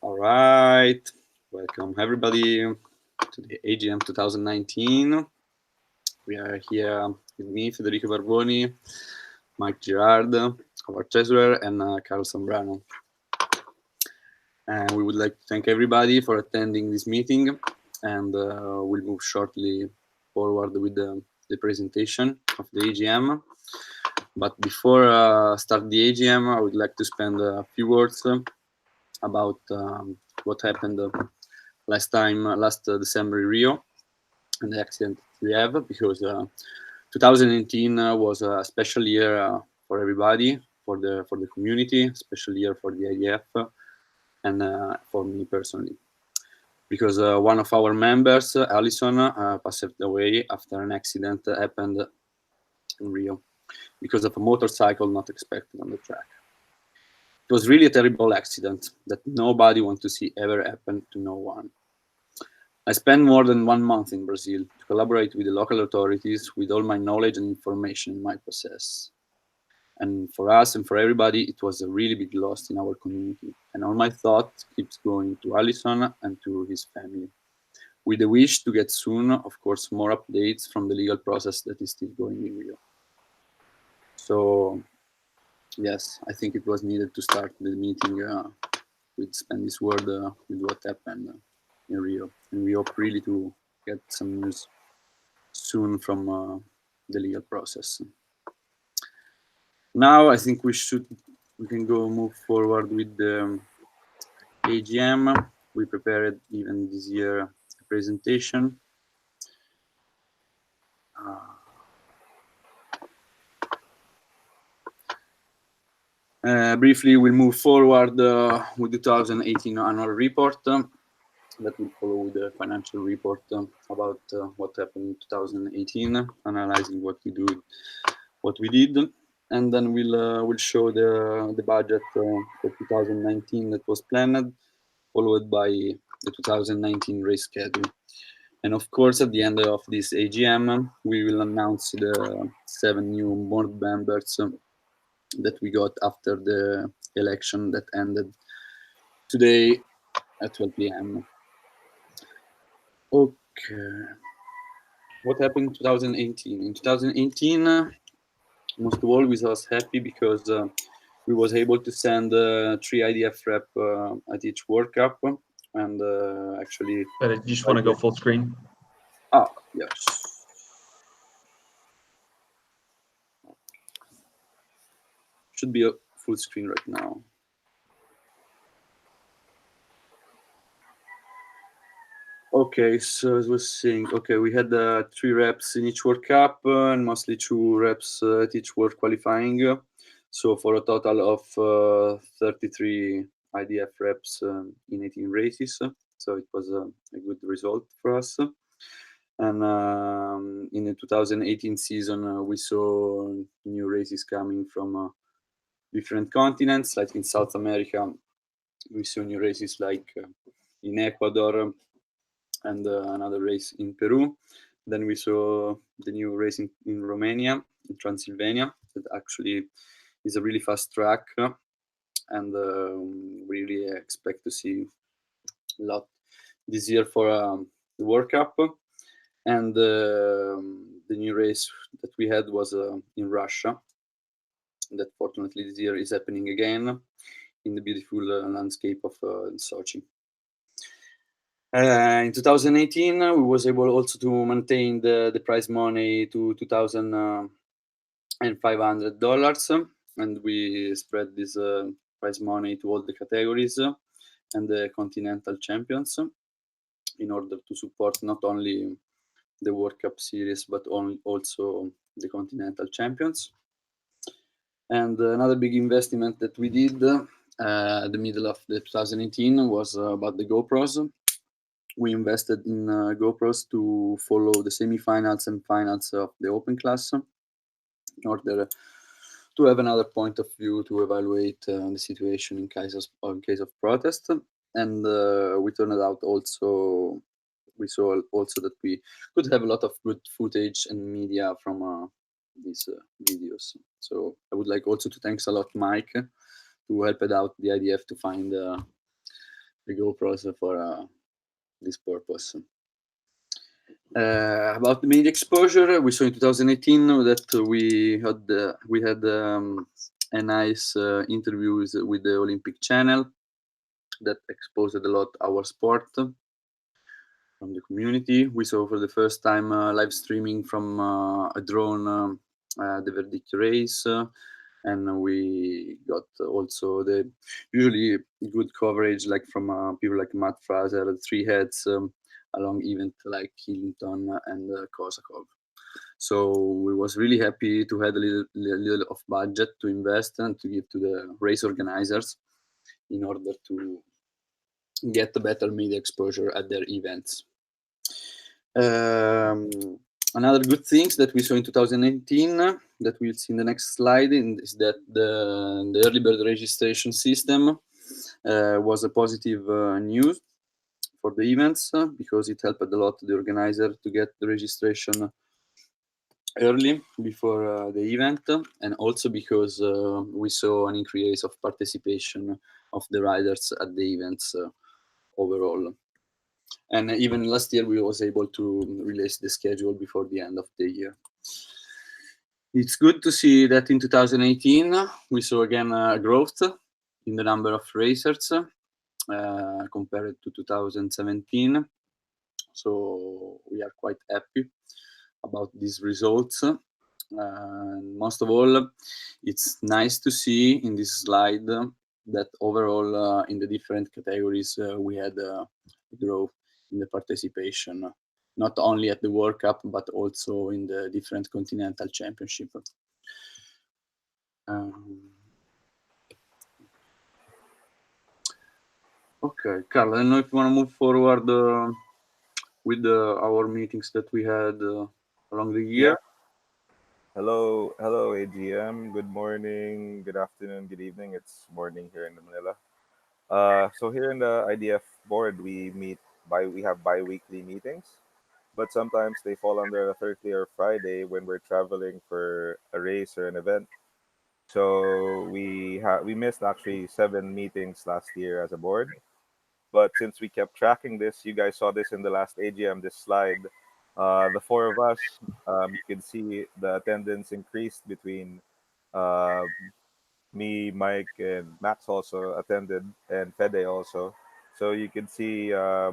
All right, welcome everybody to the AGM 2019. We are here with me, Federico Barboni, Mike Girard, our treasurer, and Carlos Zambrano. And we would like to thank everybody for attending this meeting, and we'll move shortly forward with the presentation of the AGM. But before start the AGM, I would like to spend a few words about what happened last December in Rio and the accident we have, because 2018 was a special year for everybody, for the community, special year for the IDF, and for me personally, because one of our members, Alison, passed away after an accident that happened in Rio because of a motorcycle not expected on the track. It was really a terrible accident that nobody wants to see ever happen to no one. I spent more than 1 month in Brazil to collaborate with the local authorities with all my knowledge and information in my possess. And for us and for everybody, it was a really big loss in our community. And all my thought keeps going to Alison and to his family, with the wish to get soon, of course, more updates from the legal process that is still going in Rio. So, yes, I think it was needed to start the meeting with spend this word with what happened in Rio, and we hope really to get some news soon from the legal process. Now I think we can move forward with the AGM. We prepared even this year a presentation. Briefly, we'll move forward with the 2018 annual report that will follow the financial report about what happened in 2018, analyzing what we did, and then we'll show the budget for 2019 that was planned, followed by the 2019 race schedule. And of course, at the end of this AGM, we will announce the 7 new board members that we got after the election that ended today at 12 p.m. Okay. What happened in 2018? In 2018, most of all, we was happy because we was able to send 3 IDF rep at each World Cup, and actually. But I just want to go full screen. Ah, yes. Should be a full screen right now. Okay, so as I was saying, okay, we had 3 reps in each World Cup and mostly 2 reps at each World Qualifying. So for a total of 33 IDF reps in 18 races. So it was a good result for us. And in the 2018 season, we saw new races coming from different continents, like in South America. We saw new races like in Ecuador, and another race in Peru. Then we saw the new race in Romania, in Transylvania, that actually is a really fast track, and we really expect to see a lot this year for the World Cup. And the new race that we had was in Russia, that fortunately this year is happening again in the beautiful landscape of Sochi. In 2018, we was able also to maintain the prize money to $2,500, and we spread this prize money to all the categories and the continental champions in order to support not only the World Cup series but also the continental champions. And another big investment that we did at the middle of the 2018 was about the GoPros. We invested in GoPros to follow the semifinals and finals of the Open class in order to have another point of view to evaluate the situation in case of protest. And we turned out also, we saw also that we could have a lot of good footage and media from these videos. So I would like also to thanks a lot Mike, who helped out the IDF to find the GoPros for this purpose. About the media exposure, we saw in 2018 that we had a nice interviews with the Olympic Channel that exposed a lot our sport from the community. We saw for the first time live streaming from a drone the Verdict race, and we got also the usually good coverage like from people like Matt Fraser, Three Heads, along event like Hillington and Kosakov. So we was really happy to have a little of budget to invest and to give to the race organizers in order to get a better media exposure at their events. Another good things that we saw in 2018 that we'll see in the next slide is that the early bird registration system was a positive news for the events because it helped a lot the organizer to get the registration early before the event, and also because we saw an increase of participation of the riders at the events overall. And even last year we was able to release the schedule before the end of the year. It's good to see that in 2018 we saw again a growth in the number of racers compared to 2017. So we are quite happy about these results. Most of all, it's nice to see in this slide that overall in the different categories we had growth in the participation, not only at the World Cup but also in the different continental championship. Okay, Carl, I don't know if you want to move forward with our meetings that we had along the year. Yeah. Hello, AGM. Good morning, good afternoon, good evening. It's morning here in Manila. So here in the IDF board, we have bi-weekly meetings, but sometimes they fall under a Thursday or Friday when we're traveling for a race or an event. So we missed actually 7 meetings last year as a board. But since we kept tracking this, you guys saw this in the last AGM, this slide. The four of us, you can see the attendance increased between uh, me, Mike, and Max also attended, and Fede also. So you can see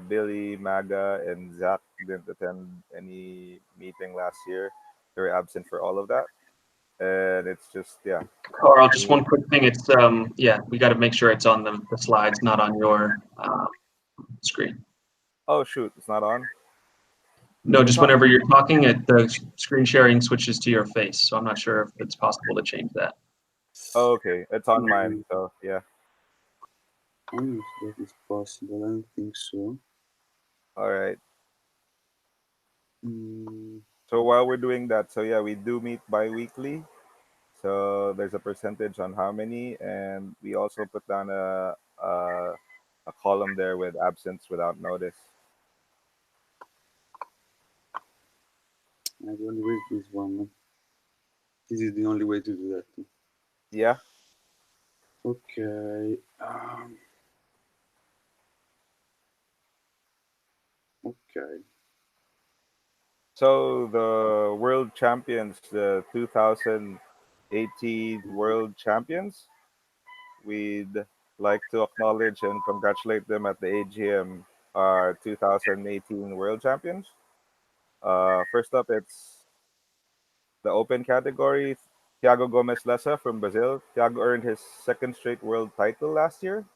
Billy, Maga, and Zach didn't attend any meeting last year. They were absent for all of that. And it's just, yeah. Carl, just one quick thing. It's yeah, we got to make sure it's on the slides, not on your screen. Oh, shoot, it's not on? No, just whenever you're talking, the screen sharing switches to your face. So I'm not sure if it's possible to change that. Oh, okay, it's on mine, so yeah. I don't know if that is possible. I don't think so. All right. So while we're doing that, so yeah, we do meet bi-weekly. So there's a percentage on how many, and we also put down a column there with absence without notice. I will read this one. This is the only way to do that. Yeah. Okay. Okay. So the world champions, the 2018 world champions, we'd like to acknowledge and congratulate them at the AGM, our 2018 world champions. First up, it's the open category. Thiago Gomez Lessa from Brazil. Thiago earned his second straight world title last year.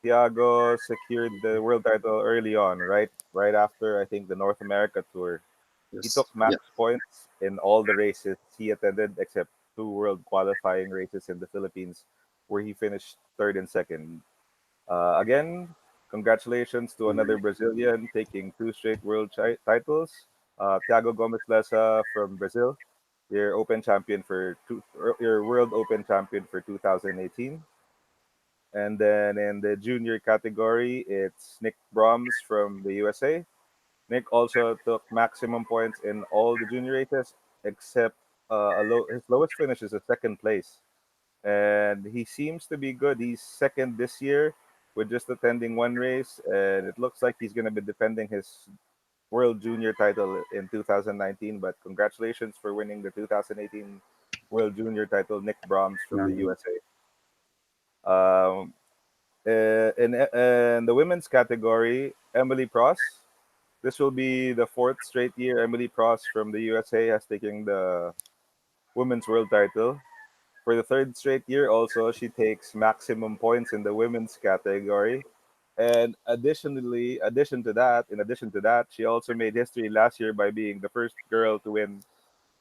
Thiago secured the world title early on, right after I think the North America tour. Yes. He took max points in all the races he attended except 2 world qualifying races in the Philippines, where he finished third and second. Again, congratulations to another Brazilian taking 2 straight world titles. Thiago Gomez Lessa from Brazil, your your World Open champion for 2018. And then in the junior category, it's Nick Brahms from the USA. Nick also took maximum points in all the junior races except his lowest finish is a second place, and he seems to be good. He's second this year, with just attending one race, and it looks like he's going to be defending his World Junior title in 2019. But congratulations for winning the 2018 World Junior title, Nick Brahms from Yeah. the USA. In the women's category, Emily Pross. This will be the fourth straight year Emily Pross from the USA has taken the women's world title. For the third straight year, also, she takes maximum points in the women's category. And in addition to that, she also made history last year by being the first girl to win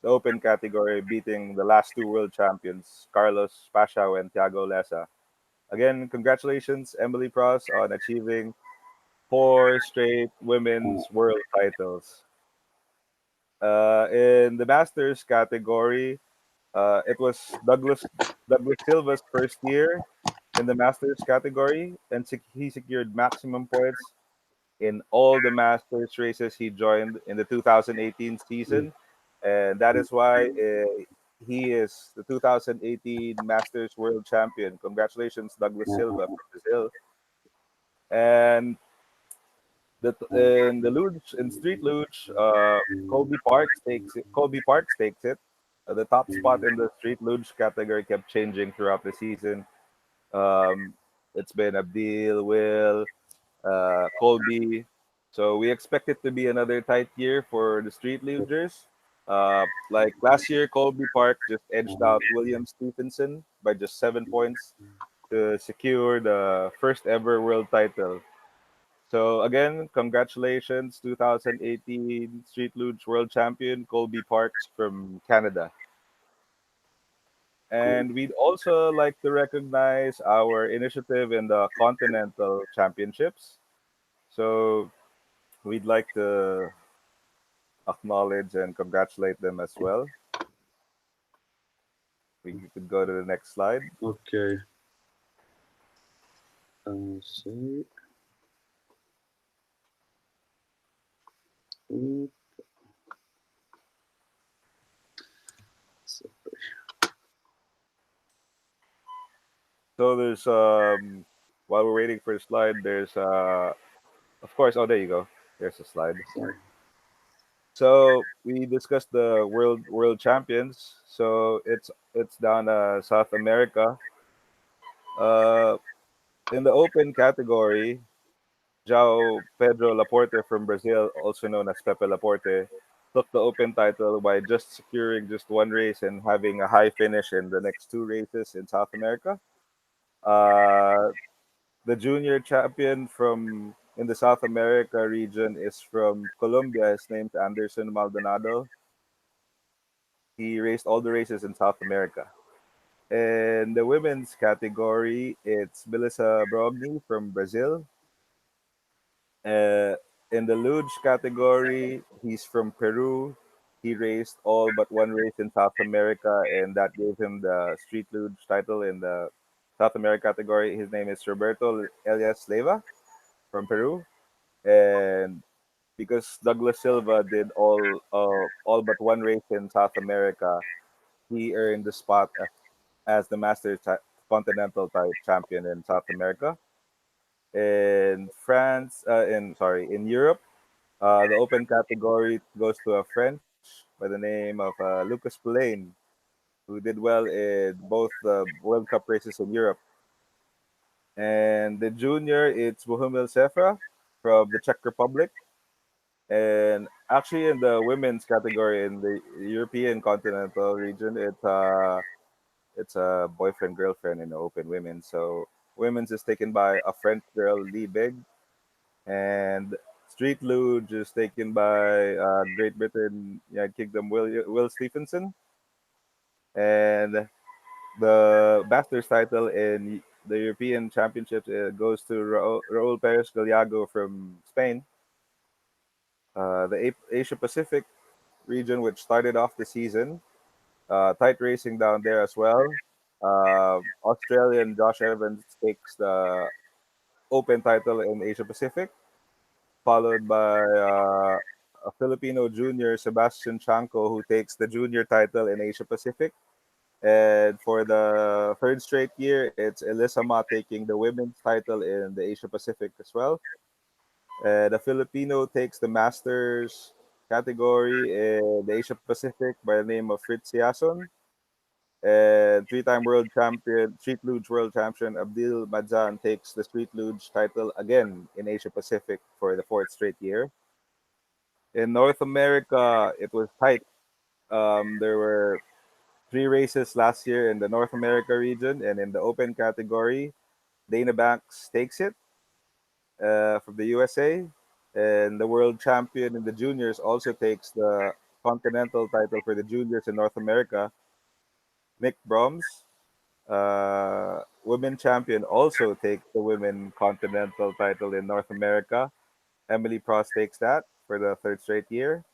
the open category, beating the last two world champions, Carlos Pashao and Thiago Lessa. Again, congratulations, Emily Pross, on achieving four straight women's world titles. In the masters category, it was Douglas Silva's first year in the masters category, and he secured maximum points in all the masters races he joined in the 2018 season, and that is why he is the 2018 Masters World Champion. Congratulations, Douglas Silva from Brazil. And in the luge, in street luge, Colby Parks takes it. The top spot in the street luge category kept changing throughout the season. Um, it's been Abdil, Will, Colby. So we expect it to be another tight year for the street lugers. Like last year, Colby Park just edged out William Stephenson by just 7 points to secure the first ever world title. So again, congratulations, 2018 Street Luge World Champion Colby Parks from Canada. And we'd also like to recognize our initiative in the Continental Championships. So we'd like to acknowledge and congratulate them as well. We could go to the next slide. Okay. Sorry. Oop. Sorry. So there's while we're waiting for the slide, there's of course, oh, there you go. There's a slide. Sorry. So we discussed the world champions. So it's down South America. Uh, in the open category, João Pedro Laporte from Brazil, also known as Pepe Laporte, took the open title by just securing just one race and having a high finish in the next two races in South America. Uh, the junior champion from in the South America region is from Colombia. His name's Anderson Maldonado. He raced all the races in South America. In the women's category, it's Melissa Brogni from Brazil. Uh, in the luge category, he's from Peru. He raced all but one race in South America, and that gave him the street luge title in the South America category. His name is Roberto Elias Leva from Peru, and because Douglas Silva did all but one race in South America, he earned the spot as the Continental type champion in South America. In France, in Europe, the open category goes to a French by the name of Lucas Poulain, who did well in both the World Cup races in Europe. And the junior, it's Bohumil Sefra from the Czech Republic. And actually, in the women's category in the European continental region, it's a boyfriend girlfriend in the open women. So women's is taken by a French girl, Lee Big, and Street Luge is taken by Great Britain, United Kingdom, Will Stephenson, and the Masters title in the European Championships goes to Raul Perez Gallego from Spain. The Asia Pacific region, which started off the season, tight racing down there as well. Australian Josh Evans takes the Open title in Asia Pacific, followed by a Filipino junior, Sebastian Chanco, who takes the junior title in Asia Pacific. And for the third straight year, it's Elisa Ma taking the women's title in the Asia Pacific as well. The Filipino takes the Masters category in the Asia Pacific by the name of Fritz Yason. And three-time world champion, Street Luge world champion Abdil Madzan takes the Street Luge title again in Asia Pacific for the fourth straight year. In North America, it was tight. There were three races last year in the North America region, and in the open category, Dana Banks takes it from the USA, and the world champion in the juniors also takes the continental title for the juniors in North America. Nick Broms, women champion, also takes the women continental title in North America. Emily Prost takes that for the third straight year.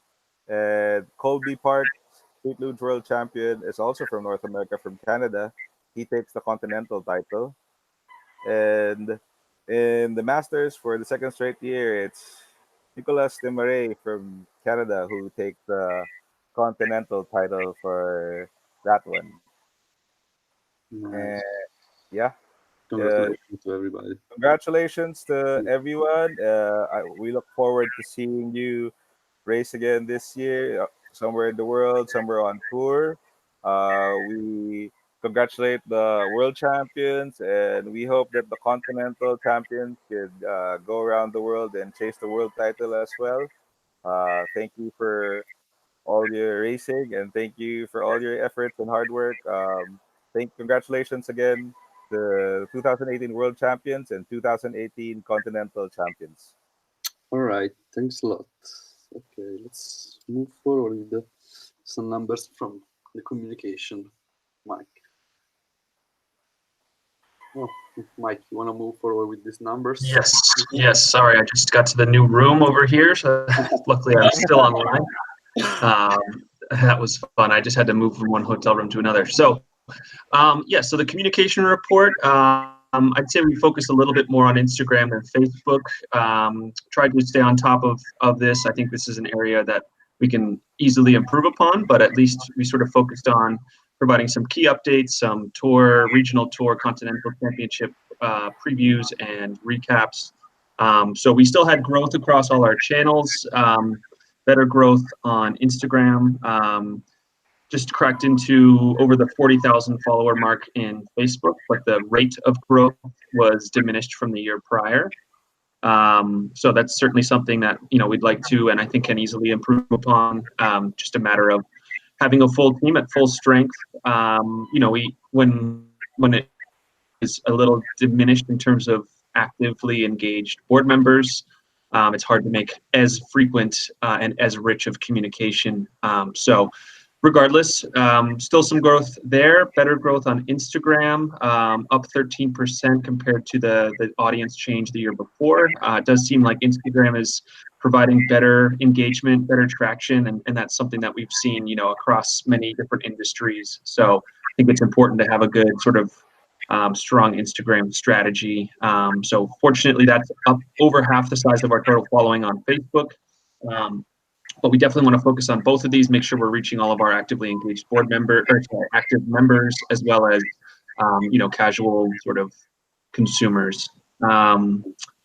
And Colby Park, Street Luge World Champion, is also from North America, from Canada. He takes the Continental title. And in the Masters for the second straight year, it's Nicolas Desmarais from Canada who takes the Continental title for that one. Nice. And yeah, Congratulations to everybody. congratulations to everyone. We look forward to seeing you race again this year, somewhere in the world, somewhere on tour. We congratulate the world champions, and we hope that the continental champions could go around the world and chase the world title as well. Thank you for all your racing, and thank you for all your efforts and hard work. Congratulations again to 2018 world champions and 2018 continental champions. All right, thanks a lot. Okay, let's move forward with some numbers from the communication. Mike. Oh, Mike, you want to move forward with these numbers? Yes. Sorry, I just got to the new room over here, so luckily I'm still online. That was fun. I just had to move from one hotel room to another. So, so the communication report. I'd say we focused a little bit more on Instagram than Facebook. Tried to stay on top of this. I think this is an area that we can easily improve upon, but at least we sort of focused on providing some key updates, some regional tour, continental championship previews and recaps. So we still had growth across all our channels, better growth on Instagram. Just cracked into over the 40,000 follower mark in Facebook, but the rate of growth was diminished from the year prior. So that's certainly something that we'd like to, and I think can easily improve upon. Just a matter of having a full team at full strength. When it is a little diminished in terms of actively engaged board members, it's hard to make as frequent and as rich of communication. So regardless, still some growth there, better growth on Instagram, up 13% compared to the audience change the year before. It does seem like Instagram is providing better engagement, better traction, and that's something that we've seen, across many different industries. So I think it's important to have a good sort of strong Instagram strategy. So fortunately, that's up over half the size of our total following on Facebook. But we definitely want to focus on both of these, make sure we're reaching all of our actively engaged active members, as well as, casual sort of consumers.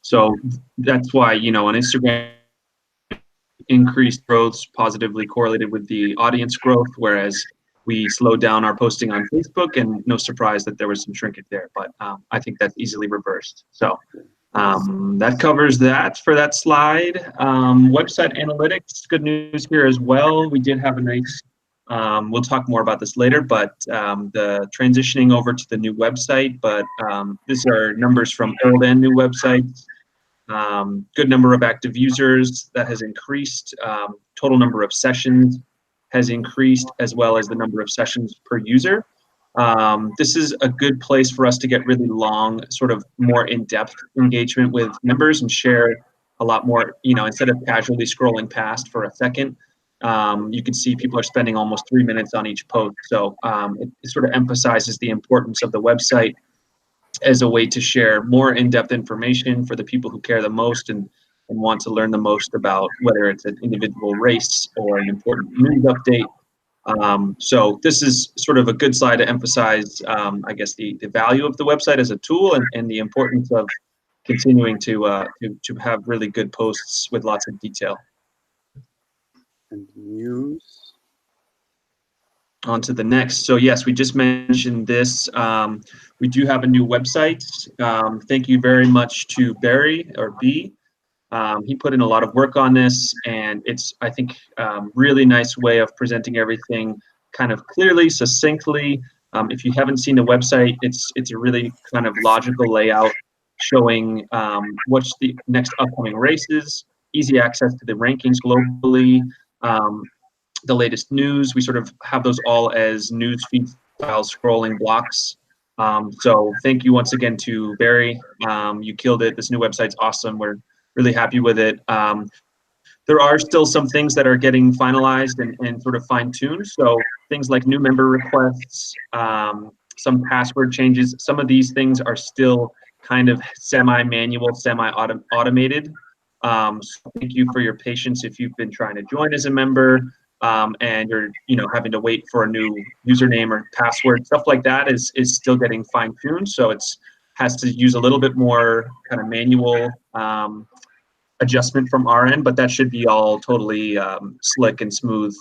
So that's why, on Instagram, increased growth positively correlated with the audience growth, whereas we slowed down our posting on Facebook, and no surprise that there was some shrinkage there. But I think that's easily reversed. So that covers that for that slide. Website analytics, good news here as well. We did have a nice, we'll talk more about this later, but the transitioning over to the new website, but these are numbers from old and new websites. Good number of active users that has increased. Total number of sessions has increased, as well as the number of sessions per user. This is a good place for us to get really long, sort of more in-depth engagement with members and share a lot more, instead of casually scrolling past for a second. You can see people are spending almost 3 minutes on each post. So it sort of emphasizes the importance of the website as a way to share more in-depth information for the people who care the most and want to learn the most about whether it's an individual race or an important news update. So this is sort of a good slide to emphasize, I guess, the value of the website as a tool and the importance of continuing to have really good posts with lots of detail. And news. On to the next. So yes, we just mentioned this. We do have a new website. Thank you very much to Barry or B. He put in a lot of work on this, and it's, I think, really nice way of presenting everything kind of clearly, succinctly. If you haven't seen the website, it's a really kind of logical layout showing what's the next upcoming races, easy access to the rankings globally, the latest news. We sort of have those all as news feed style scrolling blocks. So thank you once again to Barry. You killed it. This new website's awesome. We're really happy with it. There are still some things that are getting finalized and sort of fine-tuned. So things like new member requests, some password changes, some of these things are still kind of semi-manual, semi-automated. So thank you for your patience if you've been trying to join as a member and you're having to wait for a new username or password. Stuff like that is still getting fine-tuned. So it's has to use a little bit more kind of manual adjustment from our end, but that should be all totally slick and smooth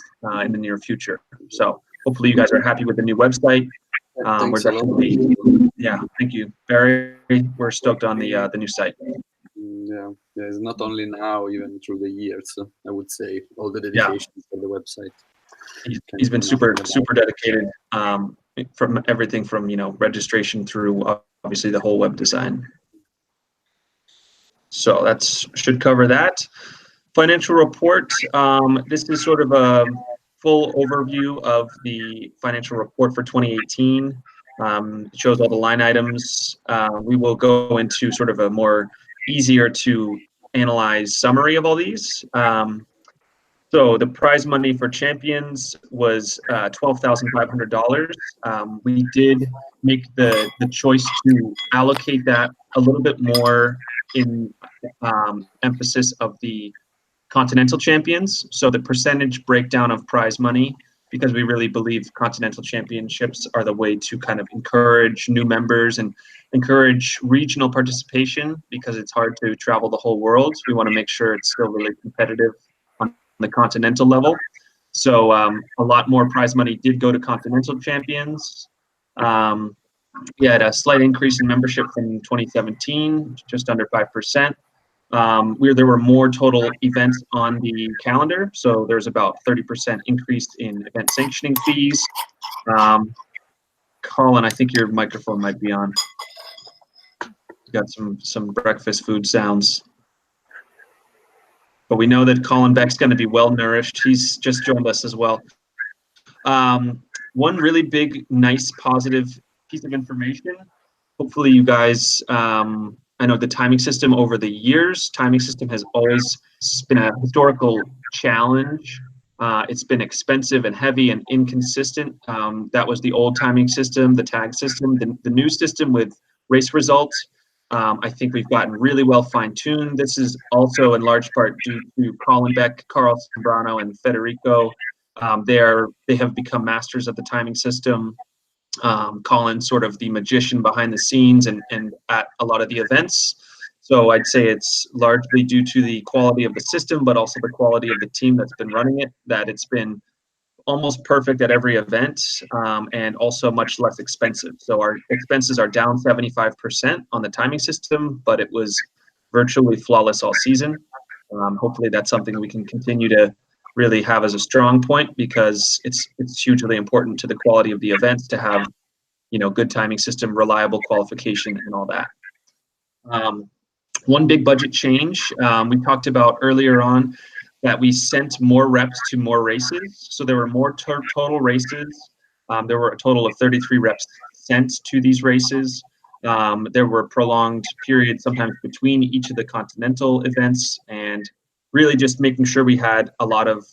in the near future. So hopefully you guys are happy with the new website. Thanks a lot. Yeah, thank you, Barry. We're stoked on the new site. Yeah, it's not only now, even through the years. I would say all the dedication for the website. He's been super dedicated from everything from registration through obviously the whole web design. So that should cover that. Financial report. This is sort of a full overview of the financial report for 2018. It shows all the line items. We will go into sort of a more easier to analyze summary of all these. So the prize money for champions was $12,500. We did make the choice to allocate that a little bit more in emphasis of the continental champions. So the percentage breakdown of prize money, because we really believe continental championships are the way to kind of encourage new members and encourage regional participation, because it's hard to travel the whole world. We want to make sure it's still really competitive on the continental level. So a lot more prize money did go to continental champions. We had a slight increase in membership from 2017, just under 5%. There were more total events on the calendar, so there's about 30% increase in event sanctioning fees. Colin, I think your microphone might be on. You got some breakfast food sounds. But we know that Colin Beck's going to be well nourished. He's just joined us as well. One really big, nice, positive piece of information. Hopefully you guys, I know the timing system over the years, timing system has always been a historical challenge. It's been expensive and heavy and inconsistent. That was the old timing system, the tag system. The new system with race results, I think we've gotten really well fine-tuned. This is also in large part due to Colin Beck, Carl Zambrano, and Federico. They have become masters of the timing system. Colin's sort of the magician behind the scenes and at a lot of the events. So I'd say it's largely due to the quality of the system, but also the quality of the team that's been running it, that it's been almost perfect at every event and also much less expensive. So our expenses are down 75% on the timing system, but it was virtually flawless all season. Hopefully that's something we can continue to really have as a strong point, because it's hugely important to the quality of the events to have good timing system, reliable qualification, and all that. One big budget change we talked about earlier on, that we sent more reps to more races. So there were more total races. There were a total of 33 reps sent to these races. There were prolonged periods sometimes between each of the continental events, and really just making sure we had a lot of,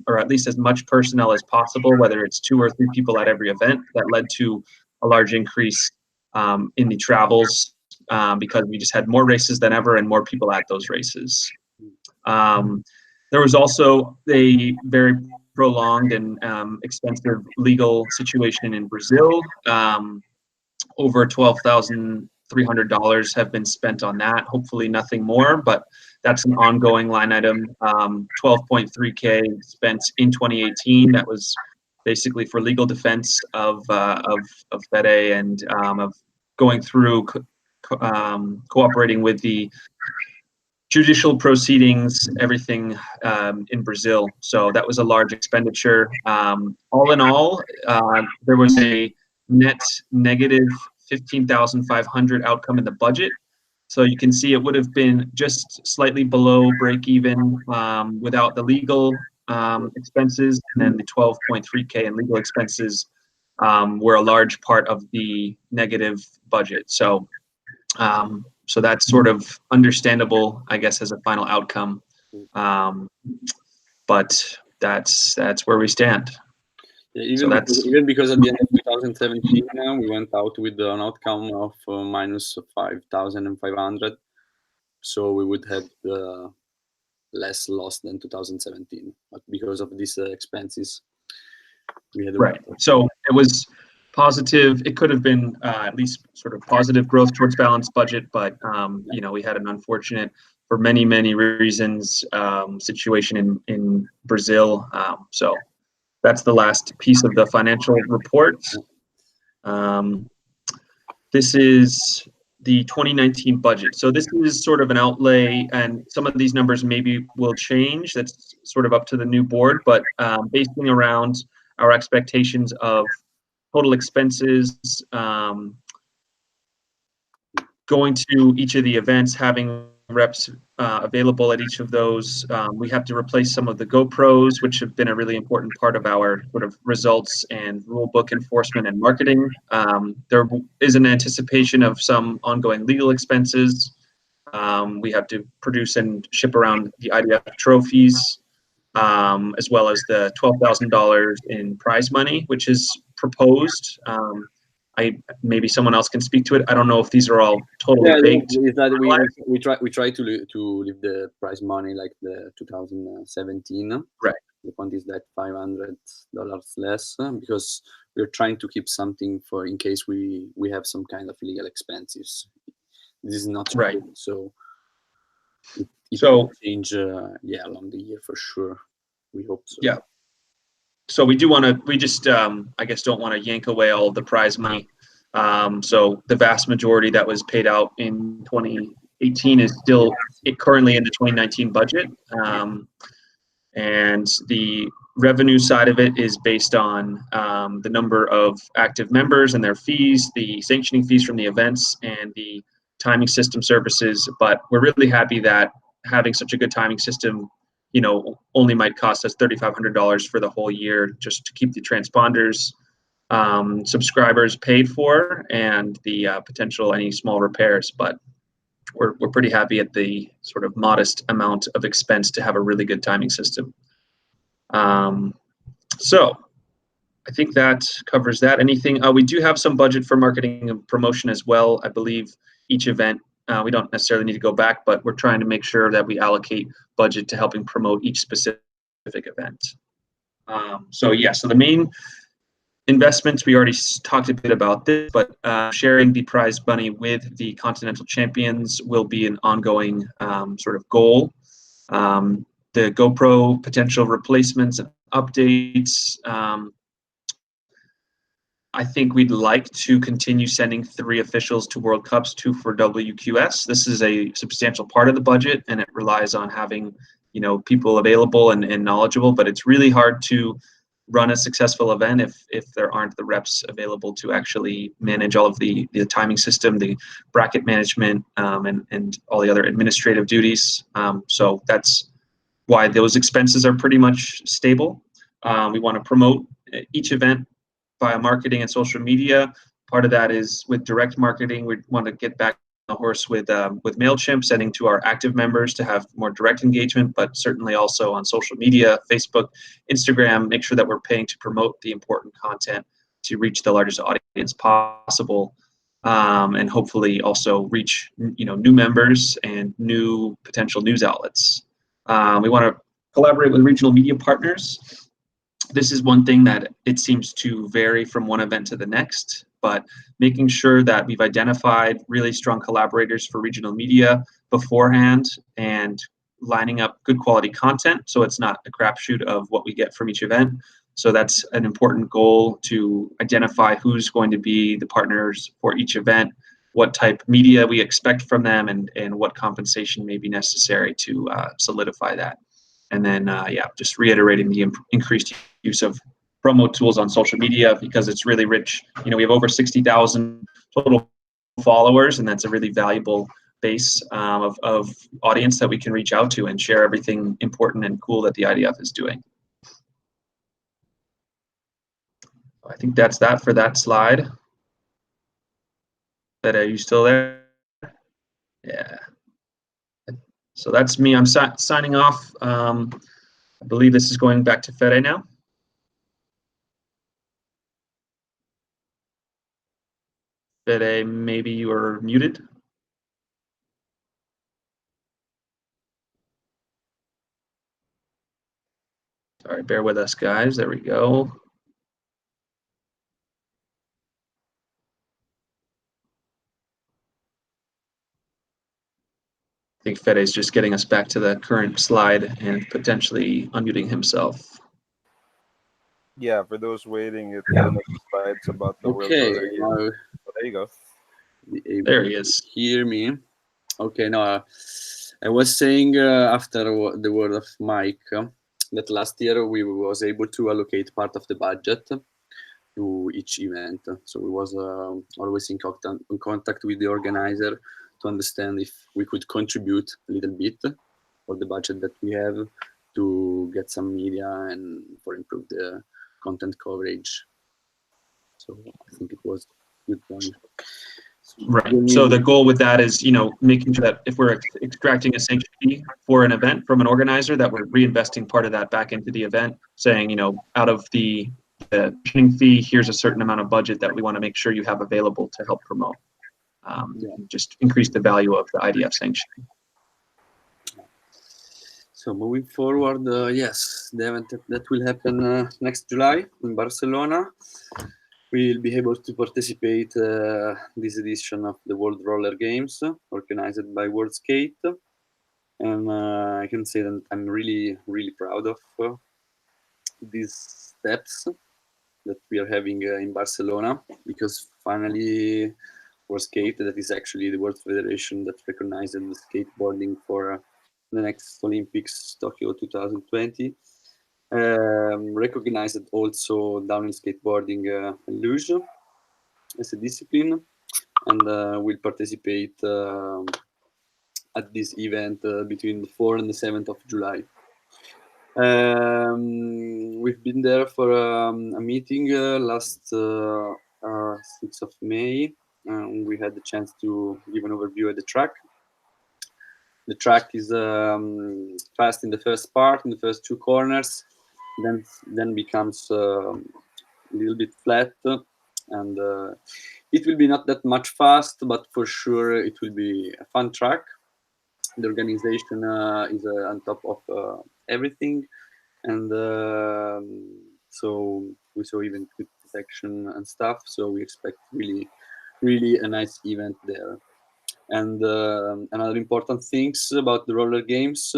or at least as much personnel as possible, whether it's 2 or 3 people at every event. That led to a large increase in the travels because we just had more races than ever and more people at those races. There was also a very prolonged and expensive legal situation in Brazil. Over $12,300 have been spent on that. Hopefully nothing more, but that's an ongoing line item. 12.3K spent in 2018. That was basically for legal defense of Fede and of going through cooperating with the judicial proceedings, everything in Brazil. So that was a large expenditure. All in all, there was a net negative 15,500 outcome in the budget. So you can see it would have been just slightly below break even without the legal expenses, and then the 12.3K in legal expenses were a large part of the negative budget. So so that's sort of understandable, I guess, as a final outcome. But that's where we stand. Yeah, even because at the end of 2017, we went out with an outcome of minus 5,500. So we would have less loss than 2017, but because of these expenses, we had right. So it was positive. It could have been at least sort of positive growth towards balanced budget, but you know, we had an unfortunate, for many reasons, situation in Brazil. So that's the last piece of the financial report. This is the 2019 budget. So this is sort of an outlay, and some of these numbers maybe will change. That's sort of up to the new board, but basing around our expectations of total expenses, going to each of the events, having reps available at each of those. We have to replace some of the GoPros, which have been a really important part of our sort of results and rule book enforcement and marketing. There is an anticipation of some ongoing legal expenses. We have to produce and ship around the IDF trophies, as well as the $12,000 in prize money, which is proposed. Maybe someone else can speak to it. I don't know if these are all totally baked. Is that we try to leave the prize money like the 2017. Right. The point is that $500 less because we're trying to keep something for in case we have some kind of legal expenses. This is not right. Good, so it so will change along the year for sure. We hope so. Yeah. So we just, I guess, don't want to yank away all of the prize money. So the vast majority that was paid out in 2018 is still currently in the 2019 budget. And the revenue side of it is based on the number of active members and their fees, the sanctioning fees from the events, and the timing system services. But we're really happy that having such a good timing system, you know, only might cost us $3,500 for the whole year just to keep the transponders subscribers paid for and the potential any small repairs. But we're pretty happy at the sort of modest amount of expense to have a really good timing system. So I think that covers that. Anything? We do have some budget for marketing and promotion as well. I believe each event, we don't necessarily need to go back, but we're trying to make sure that we allocate budget to helping promote each specific event. So the main investments, we already talked a bit about this, but sharing the prize money with the continental champions will be an ongoing sort of goal. The GoPro potential replacements and updates. I think we'd like to continue sending 3 officials to World Cups, 2 for WQS. This is a substantial part of the budget, and it relies on having, you know, people available and knowledgeable. But it's really hard to run a successful event if there aren't the reps available to actually manage all of the timing system, the bracket management, and all the other administrative duties. So that's why those expenses are pretty much stable. We want to promote each event via marketing and social media. Part of that is with direct marketing. We want to get back on the horse with MailChimp, sending to our active members to have more direct engagement, but certainly also on social media, Facebook, Instagram, make sure that we're paying to promote the important content to reach the largest audience possible, and hopefully also reach, you know, new members and new potential news outlets. We want to collaborate with regional media partners. This is one thing that it seems to vary from one event to the next, but making sure that we've identified really strong collaborators for regional media beforehand and lining up good quality content so it's not a crapshoot of what we get from each event. So that's an important goal, to identify who's going to be the partners for each event, what type media we expect from them, and what compensation may be necessary to solidify that. And then, yeah, just reiterating the increased use of promo tools on social media, because it's really rich. You know, we have over 60,000 total followers, and that's a really valuable base of audience that we can reach out to and share everything important and cool that the IDF is doing. I think that's that for that slide. Are you still there? Yeah. So that's me. I'm signing off. I believe this is going back to Fede now. Fede, maybe you are muted. Sorry, bear with us, guys. There we go. I think Fede is just getting us back to the current slide and potentially unmuting himself. Yeah, for those waiting, it's one of the slides about the World Okay, Roller Games. So there you go. There he is. Hear me? Okay, no, I was saying after the word of Mike that last year we was able to allocate part of the budget to each event. So we was always in contact with the organizer to understand if we could contribute a little bit for the budget that we have to get some media and for improve the content coverage. So I think it was a good point. Right. So the goal with that is, you know, making sure that if we're extracting a sanction fee for an event from an organizer, that we're reinvesting part of that back into the event, saying, you know, out of the training fee, here's a certain amount of budget that we want to make sure you have available to help promote. Just increase the value of the IDF sanction. So moving forward, yes, the event that will happen next July in Barcelona. We'll be able to participate this edition of the World Roller Games organized by WorldSkate. And I can say that I'm really, really proud of these steps that we are having in Barcelona, because finally WorldSkate, that is actually the World Federation that recognizes the skateboarding for the next Olympics, Tokyo 2020, recognized also downhill skateboarding and luge as a discipline, and will participate at this event between the 4th and the 7th of July. We've been there for a meeting last 6th of May. We had the chance to give an overview of the track. The track is fast in the first part, in the first two corners, then becomes a little bit flat, and it will be not that much fast, but for sure it will be a fun track. The organization is on top of everything, and so we saw even quick detection and stuff, so we expect really a nice event there. And another important things about the roller games,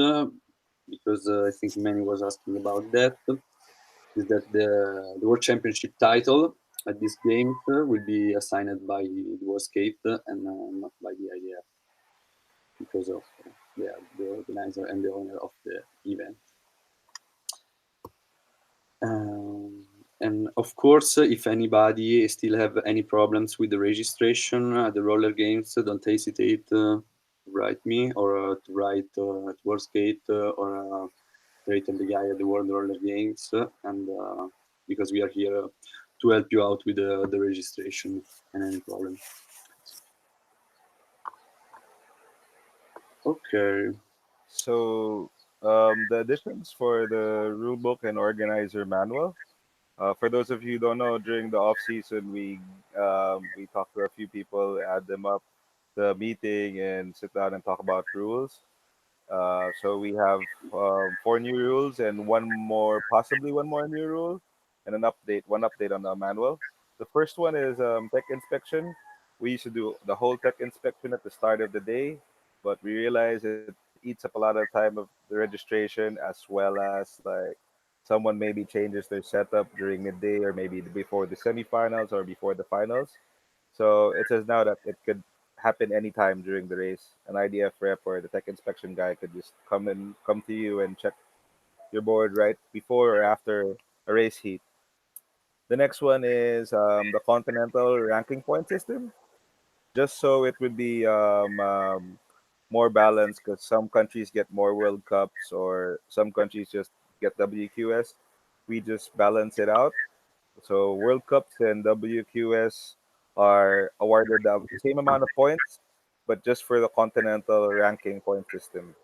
because I think many was asking about that, is that the World Championship title at this game will be assigned by the WorldSkate and not by the IDF, because of the organizer and the owner of the event. And of course, if anybody still have any problems with the registration, the roller games, don't hesitate to write me or to write at WorldSkate or write on the guy at the World Roller Games, and because we are here to help you out with the registration and any problem. Okay. So the additions for the rulebook and organizer manual. For those of you who don't know, during the off season, we talked to a few people, add them up the meeting, and sit down and talk about rules. So we have four new rules and one more, possibly one more new rule, and one update on the manual. The first one is tech inspection. We used to do the whole tech inspection at the start of the day, but we realized it eats up a lot of time of the registration, as well as like someone maybe changes their setup during midday or maybe before the semifinals or before the finals. So it says now that it could happen anytime during the race. An IDF rep or the tech inspection guy could just come to you and check your board right before or after a race heat. The next one is the continental ranking point system, just so it would be more balanced because some countries get more World Cups or some countries just get WQS. We just balance it out. So World Cups and WQS are awarded the same amount of points, but just for the continental ranking point system.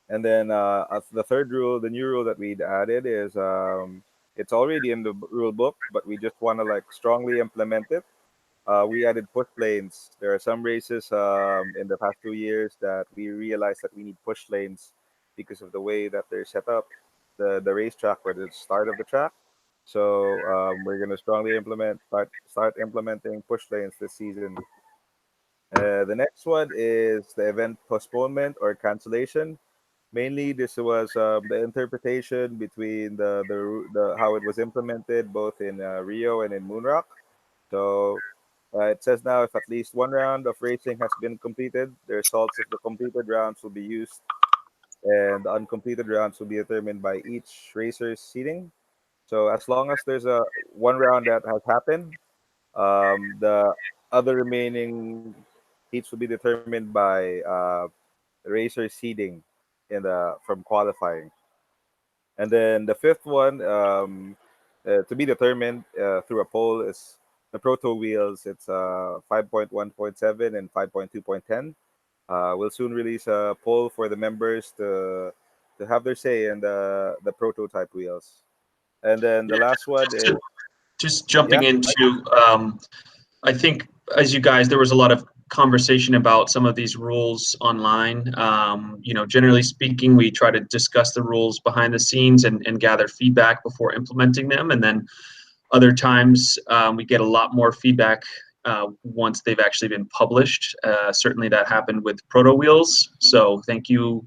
And then the third rule, the new rule that we added is it's already in the rule book, but we just want to like strongly implement it. We added push lanes. There are some races in the past 2 years that we realized that we need push lanes because of the way that they're set up, the racetrack or the start of the track. So we're gonna strongly start implementing push lanes this season. The next one is the event postponement or cancellation. Mainly, this was the interpretation between the how it was implemented both in Rio and in Moonrock. So it says now if at least one round of racing has been completed, the results of the completed rounds will be used, and the uncompleted rounds will be determined by each racer's seating. So as long as there's a one round that has happened, the other remaining heats will be determined by racer seeding in the from qualifying. And then the fifth one, to be determined through a poll, is the Proto wheels. It's 5.1.7 and 5.2.10. We'll soon release a poll for the members to have their say in the prototype wheels. And then the last one Just, is just yeah. jumping into, I think as you guys, there was a lot of conversation about some of these rules online. Generally speaking, we try to discuss the rules behind the scenes and gather feedback before implementing them. And then other times we get a lot more feedback once they've actually been published. Certainly that happened with Proto Wheels. So thank you,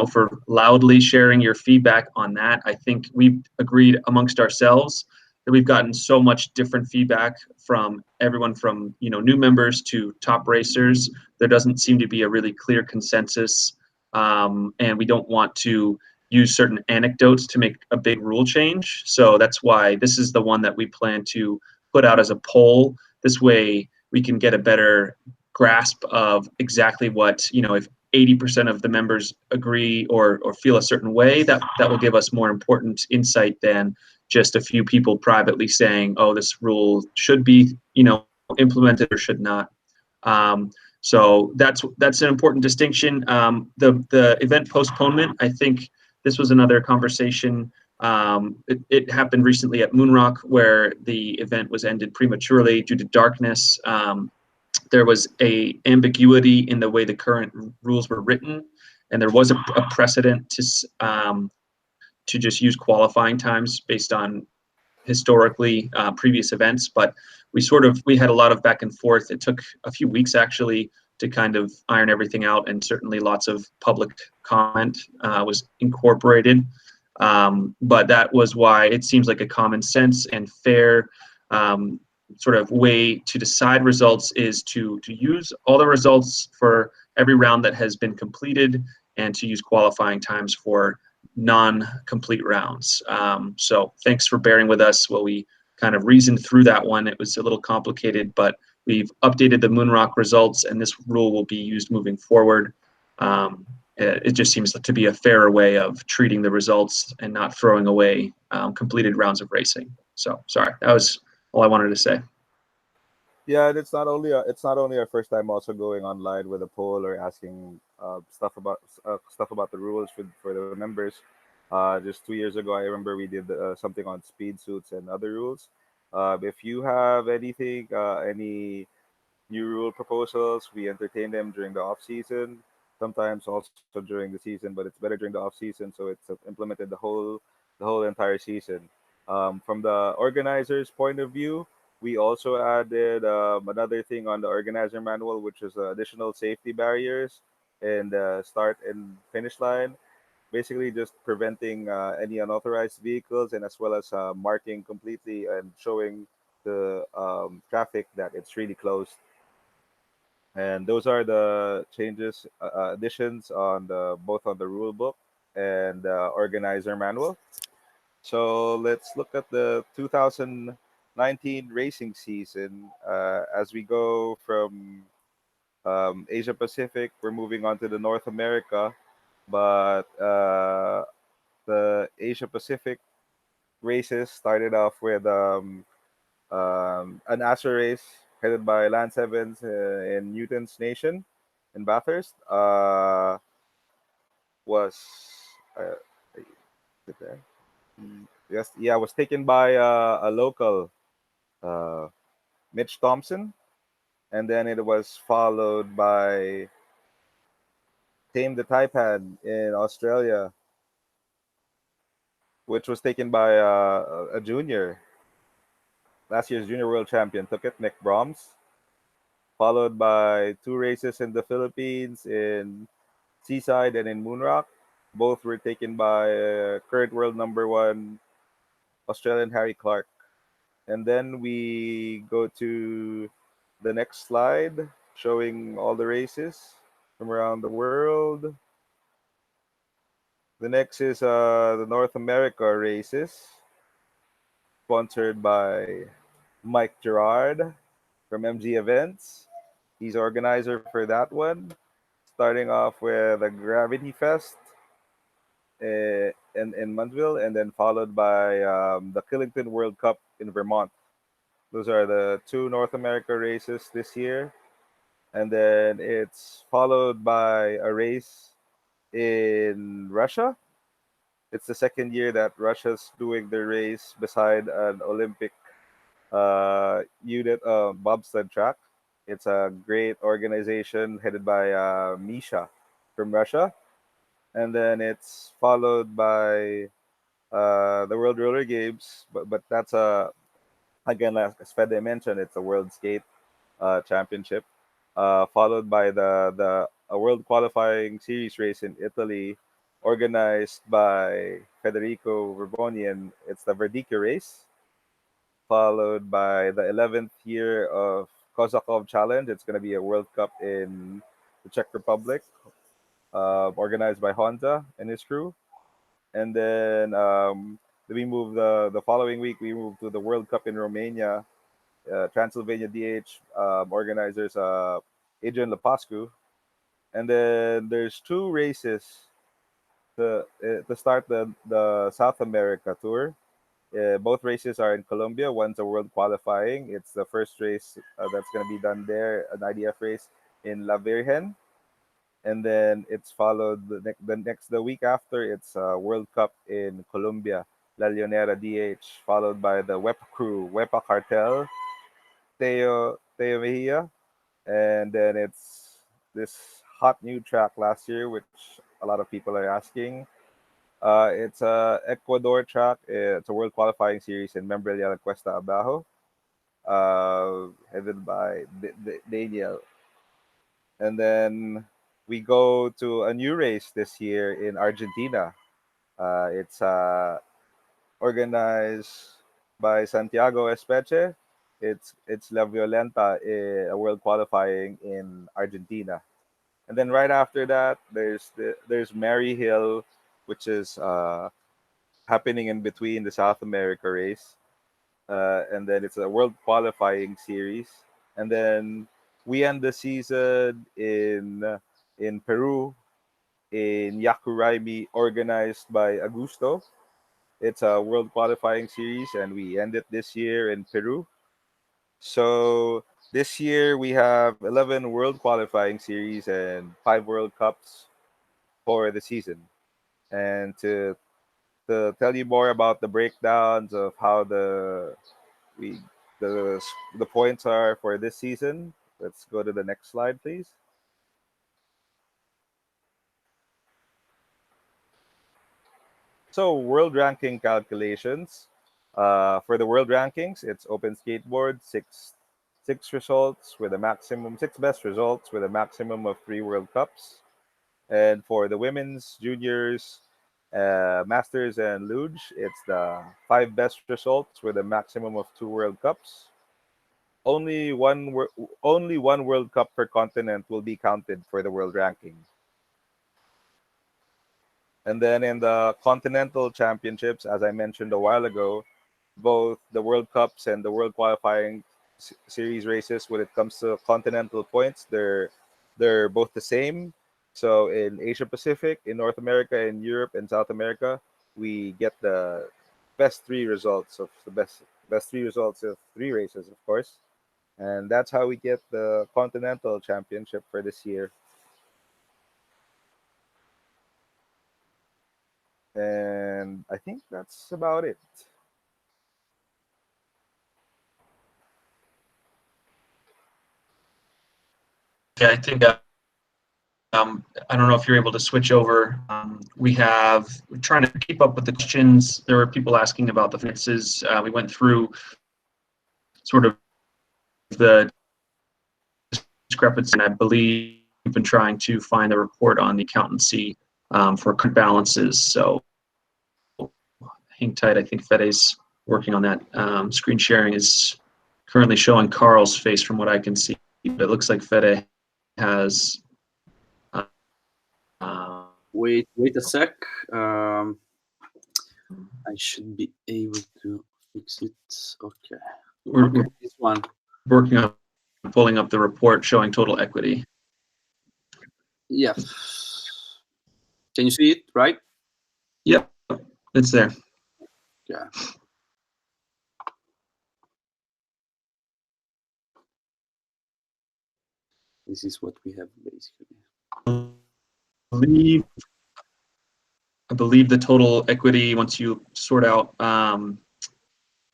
for loudly sharing your feedback on that. I think we've agreed amongst ourselves that we've gotten so much different feedback from everyone from new members to top racers. There doesn't seem to be a really clear consensus, and we don't want to use certain anecdotes to make a big rule change. So that's why this is the one that we plan to put out as a poll. This way we can get a better grasp of exactly what, if 80% of the members agree or feel a certain way, that will give us more important insight than just a few people privately saying, oh, this rule should be, implemented or should not. So that's an important distinction. The event postponement, I think this was another conversation. It happened recently at Moonrock where the event was ended prematurely due to darkness. There was a ambiguity in the way the current rules were written, and there was a precedent to just use qualifying times based on historically previous events. But we had a lot of back and forth. It took a few weeks actually to kind of iron everything out, and certainly lots of public comment was incorporated. But that was why it seems like a common sense and fair sort of way to decide results is to use all the results for every round that has been completed and to use qualifying times for non-complete rounds. So thanks for bearing with us while we kind of reasoned through that one. It was a little complicated, but we've updated the Moonrock results, and this rule will be used moving forward. It just seems to be a fairer way of treating the results and not throwing away completed rounds of racing. So sorry, that was all I wanted to say. Yeah, and it's not only our first time also going online with a poll or asking stuff about the rules for the members. Just 2 years ago, I remember we did something on speed suits and other rules. If you have any new rule proposals, we entertain them during the off season. sometimes also during the season, but it's better during the off season. So it's implemented the whole entire season. From the organizer's point of view, we also added another thing on the organizer manual, which is additional safety barriers and start and finish line, basically just preventing any unauthorized vehicles, and as well as marking completely and showing the traffic that it's really closed. And those are the changes, additions on the both on the rule book and organizer manual. So let's look at the 2019 racing season. As we go from Asia Pacific, we're moving on to the North America, but the Asia Pacific races started off with an ASA race headed by Lance Evans in Newton's Nation in Bathurst. Was uh, is it there? Yes, yeah, was taken by a local, uh, Mitch Thompson, and then it was followed by Tame the Taipan in Australia, which was taken by a junior, last year's junior world champion, took it, Nick Broms, followed by two races in the Philippines in Seaside and in Moonrock. Both were taken by current world number one Australian Harry Clark. And then we go to the next slide showing all the races from around the world. The next is the North America races, sponsored by Mike Gerard from MG Events. He's organizer for that one, starting off with the Gravity Fest in Muntville, and then followed by the Killington World Cup in Vermont. Those are the two North America races this year. And then it's followed by a race in Russia. It's the second year that Russia's doing the race beside an Olympic unit bobsled track. It's a great organization headed by Misha from Russia. And then it's followed by the World Roller Games, but that's again, like as Fede mentioned, it's a World Skate Championship, followed by the a World Qualifying Series race in Italy, organized by Federico Verboni, and it's the Verdicchio race, followed by the 11th year of Kozakov Challenge. It's going to be a World Cup in the Czech Republic, organized by Honda and his crew. And then we move the following week. We move to the World Cup in Romania. Transylvania DH organizers Adrian Lapascu, and then there's two races to start the South America tour. Both races are in Colombia. One's a world qualifying. It's the first race that's going to be done there, an IDF race in La Virgen, and then it's followed the week after. It's World Cup in Colombia, La Leonera DH, followed by the WEPA crew, WEPA Cartel, Teo Mejia, and then it's this hot new track last year, which a lot of people are asking. It's a Ecuador track. It's a World Qualifying Series in Membrelia La Cuesta Abajo, headed by Daniel. And then we go to a new race this year in Argentina. It's organized by Santiago Espeche. It's La Violenta, a world qualifying in Argentina. And then right after that, there's Mary Hill, which is happening in between the South America race, and then it's a world qualifying series. And then we end the season in Peru, in Yacuraimi, organized by Augusto. It's a world qualifying series, and we end it this year in Peru. So this year we have 11 world qualifying series and 5 World Cups for the season. And to tell you more about the breakdowns of how we the the points are for this season, let's go to the next slide, please. So world ranking calculations. For the world rankings, it's open skateboard, six results with a maximum, six best results with a maximum of 3 World Cups. And for the women's, juniors, masters, and luge, it's the 5 best results with a maximum of 2 World Cups. Only one World Cup per continent will be counted for the world ranking. And then in the continental championships, as I mentioned a while ago, both the World Cups and the World Qualifying Series races, when it comes to continental points, they're both the same. So in Asia Pacific, in North America, in Europe, and South America, we get the best 3 results of 3 races, of course, and that's how we get the continental championship for this year. And I think that's about it. Yeah, I think I don't know if you're able to switch over. We're trying to keep up with the questions. There were people asking about the finances. We went through sort of the discrepancy, and I believe we've been trying to find a report on the accountancy for current balances. So hang tight. I think Fede's working on that. Screen sharing is currently showing Carl's face from what I can see, but it looks like Fede has. Wait a sec. I should be able to fix it. Okay. We're This one. working on pulling up the report showing total equity. Yeah. Can you see it, right? Yep, it's there. Yeah. This is what we have basically. I believe the total equity, once you sort out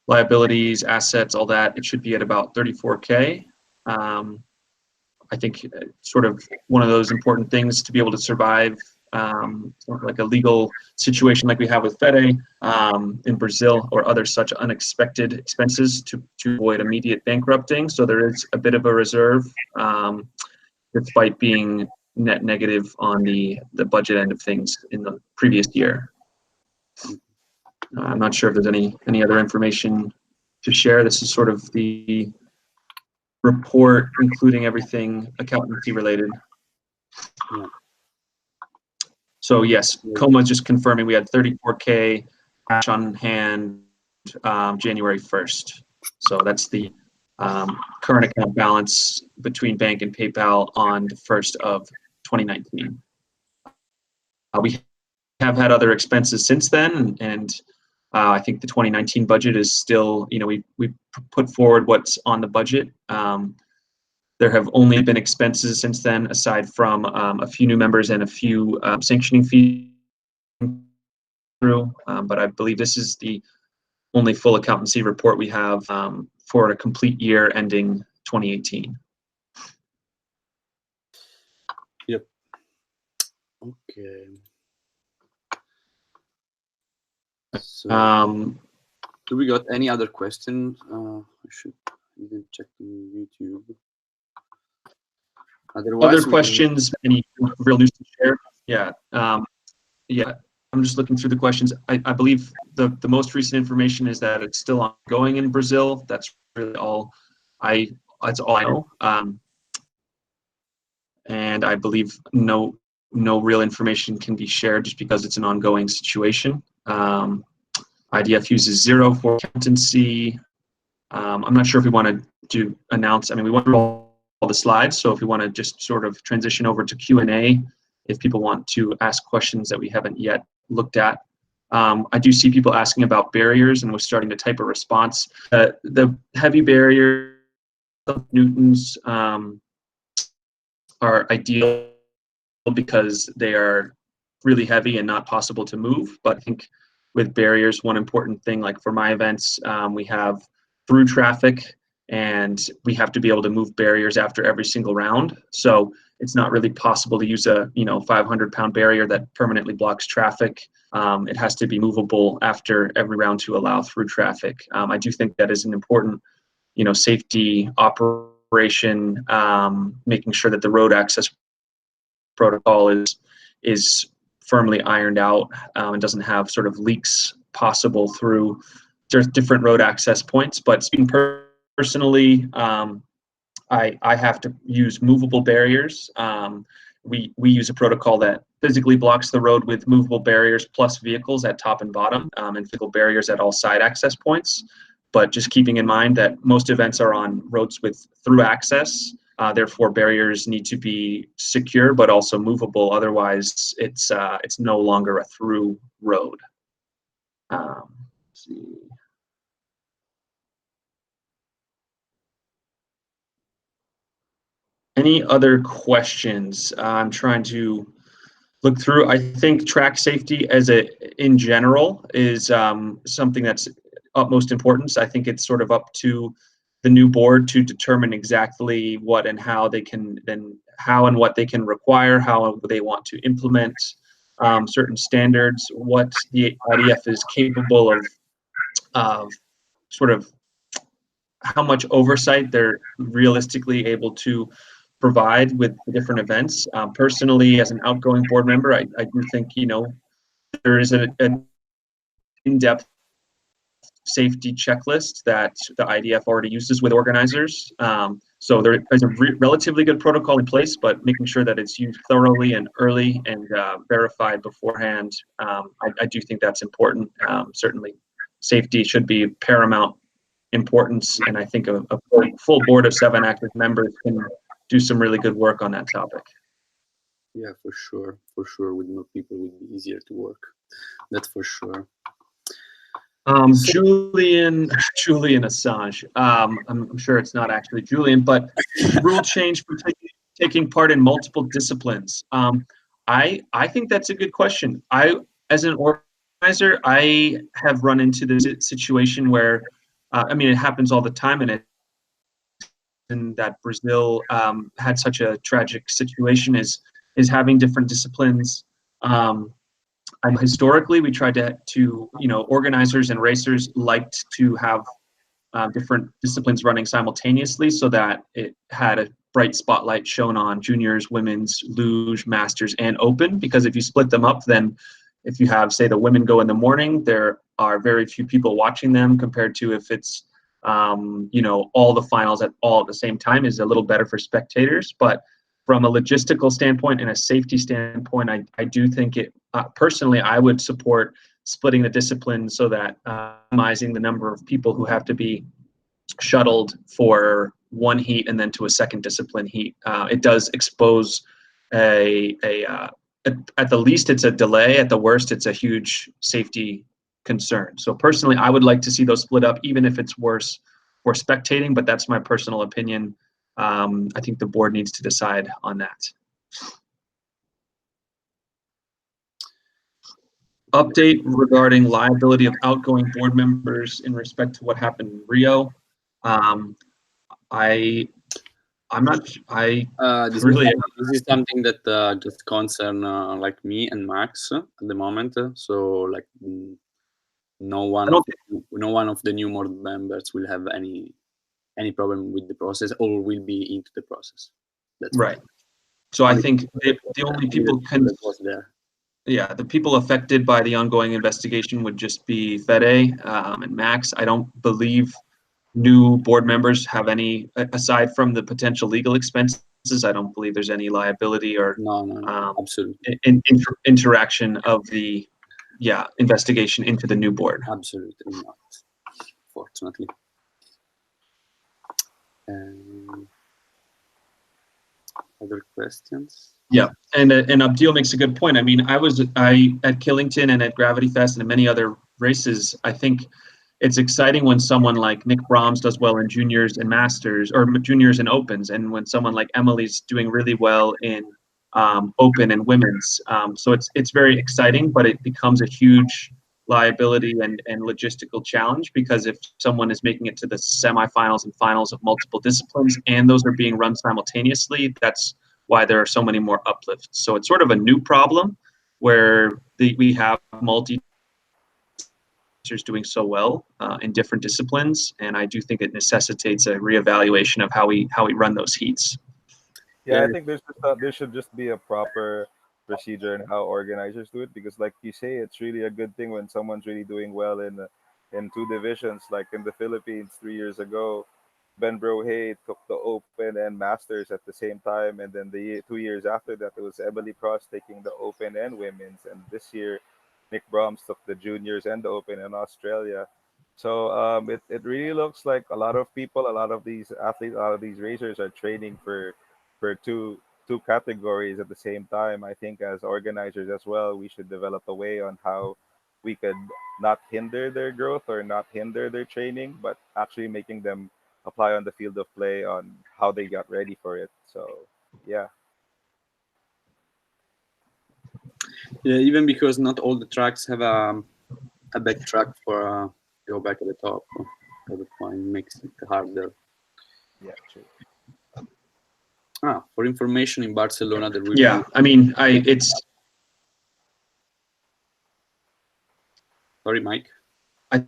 liabilities, assets, all that, it should be at about 34K. I think sort of one of those important things to be able to survive like a legal situation like we have with Fede in Brazil, or other such unexpected expenses to avoid immediate bankrupting. So there is a bit of a reserve, despite being net negative on the budget end of things in the previous year. I'm not sure if there's any other information to share. This is sort of the report, including everything accountancy related. Yeah. So yes, Coma is just confirming we had 34K cash on hand January 1st. So that's the current account balance between bank and PayPal on the 1st of 2019. We have had other expenses since then, and I think the 2019 budget is still, we put forward what's on the budget. There have only been expenses since then, aside from a few new members and a few sanctioning fees through. But I believe this is the only full accountancy report we have for a complete year ending 2018. Yep. Okay. So, do we got any other questions? I should even check on YouTube. Otherwise, other questions? Any real news to share? Yeah. Yeah. I'm just looking through the questions. I believe the most recent information is that it's still ongoing in Brazil. That's really all that's all I know. And I believe no real information can be shared just because it's an ongoing situation. IDF uses Xero for accountancy. I'm not sure if we wanted to announce. I mean, we went through all the slides, so if we want to just sort of transition over to Q&A, if people want to ask questions that we haven't yet looked at. I do see people asking about barriers, and we're starting to type a response. The heavy barrier Newtons are ideal because they are really heavy and not possible to move. But I think with barriers, one important thing, like for my events, we have through traffic, and we have to be able to move barriers after every single round. So it's not really possible to use a 500-pound barrier that permanently blocks traffic. It has to be movable after every round to allow through traffic. I do think that is an important safety operation, making sure that the road access protocol is firmly ironed out and doesn't have sort of leaks possible through different road access points. But speaking personally, I have to use movable barriers. We use a protocol that physically blocks the road with movable barriers plus vehicles at top and bottom, and physical barriers at all side access points. But just keeping in mind that most events are on roads with through access, therefore barriers need to be secure but also movable. Otherwise, it's no longer a through road. Let's see. Any other questions? I'm trying to look through. I think track safety in general is something that's utmost importance. I think it's sort of up to the new board to determine exactly what and how they can what they can require, how they want to implement certain standards, what the IDF is capable of sort of how much oversight they're realistically able to provide with the different events. Personally, as an outgoing board member, I do think there is an in-depth safety checklist that the IDF already uses with organizers. So there is a relatively good protocol in place, but making sure that it's used thoroughly and early and verified beforehand, I do think that's important. Certainly, safety should be paramount importance, and I think a full board of 7 active members can do some really good work on that topic. Yeah, for sure. With more people, it would be easier to work. That's for sure. Julian Assange. I'm sure it's not actually Julian, but rule change for taking part in multiple disciplines. I think that's a good question. As an organizer, I have run into this situation where, it happens all the time, and that Brazil had such a tragic situation is having different disciplines. Historically, we tried to organizers and racers liked to have different disciplines running simultaneously so that it had a bright spotlight shown on juniors, women's, luge, masters, and open. Because if you split them up, then if you have, say, the women go in the morning, there are very few people watching them compared to if it's all the finals at the same time is a little better for spectators. But from a logistical standpoint and a safety standpoint, I do think it, personally, I would support splitting the disciplines so that minimizing the number of people who have to be shuttled for one heat and then to a second discipline heat. It does expose at the least it's a delay, at the worst it's a huge safety concern. So personally, I would like to see those split up, even if it's worse for spectating, but that's my personal opinion. I think the board needs to decide on that. Update regarding liability of outgoing board members in respect to what happened in Rio. I'm not. This is something that just concern like me and Max at the moment. So like no one of the new board members will have any problem with the process or will be into the process. That's right. So I think the only people the people affected by the ongoing investigation would just be Fede and Max. I don't believe new board members have any, aside from the potential legal expenses, I don't believe there's any liability or absolutely interaction of the investigation into the new board. Absolutely not, fortunately. Other questions? Yeah, and Abdil makes a good point. I mean, I at Killington and at Gravity Fest and many other races. I think it's exciting when someone like Nick Brahms does well in juniors and masters, or juniors and opens, and when someone like Emily's doing really well in open and women's. So it's very exciting, but it becomes a huge liability and logistical challenge, because if someone is making it to the semifinals and finals of multiple disciplines and those are being run simultaneously, that's why there are so many more uplifts. So it's sort of a new problem where we have multi doing so well in different disciplines, and I do think it necessitates a reevaluation of how we run those heats. Yeah, I think there should just be a proper procedure in how organizers do it, because, like you say, it's really a good thing when someone's really doing well in two divisions. Like in the Philippines 3 years ago, Ben Brohay took the Open and Masters at the same time, and then 2 years after that, it was Emily Cross taking the Open and Women's, and this year, Nick Brahms took the Juniors and the Open in Australia. So it really looks like a lot of people, a lot of these athletes, a lot of these racers are training for two categories at the same time. I think as organizers as well, we should develop a way on how we could not hinder their growth or not hinder their training, but actually making them apply on the field of play on how they got ready for it. So yeah. Yeah, even because not all the tracks have a back track for go back at the top. So the point makes it harder. Yeah, true. For information, in Barcelona there will Yeah, be. I mean, it's. Sorry, Mike. I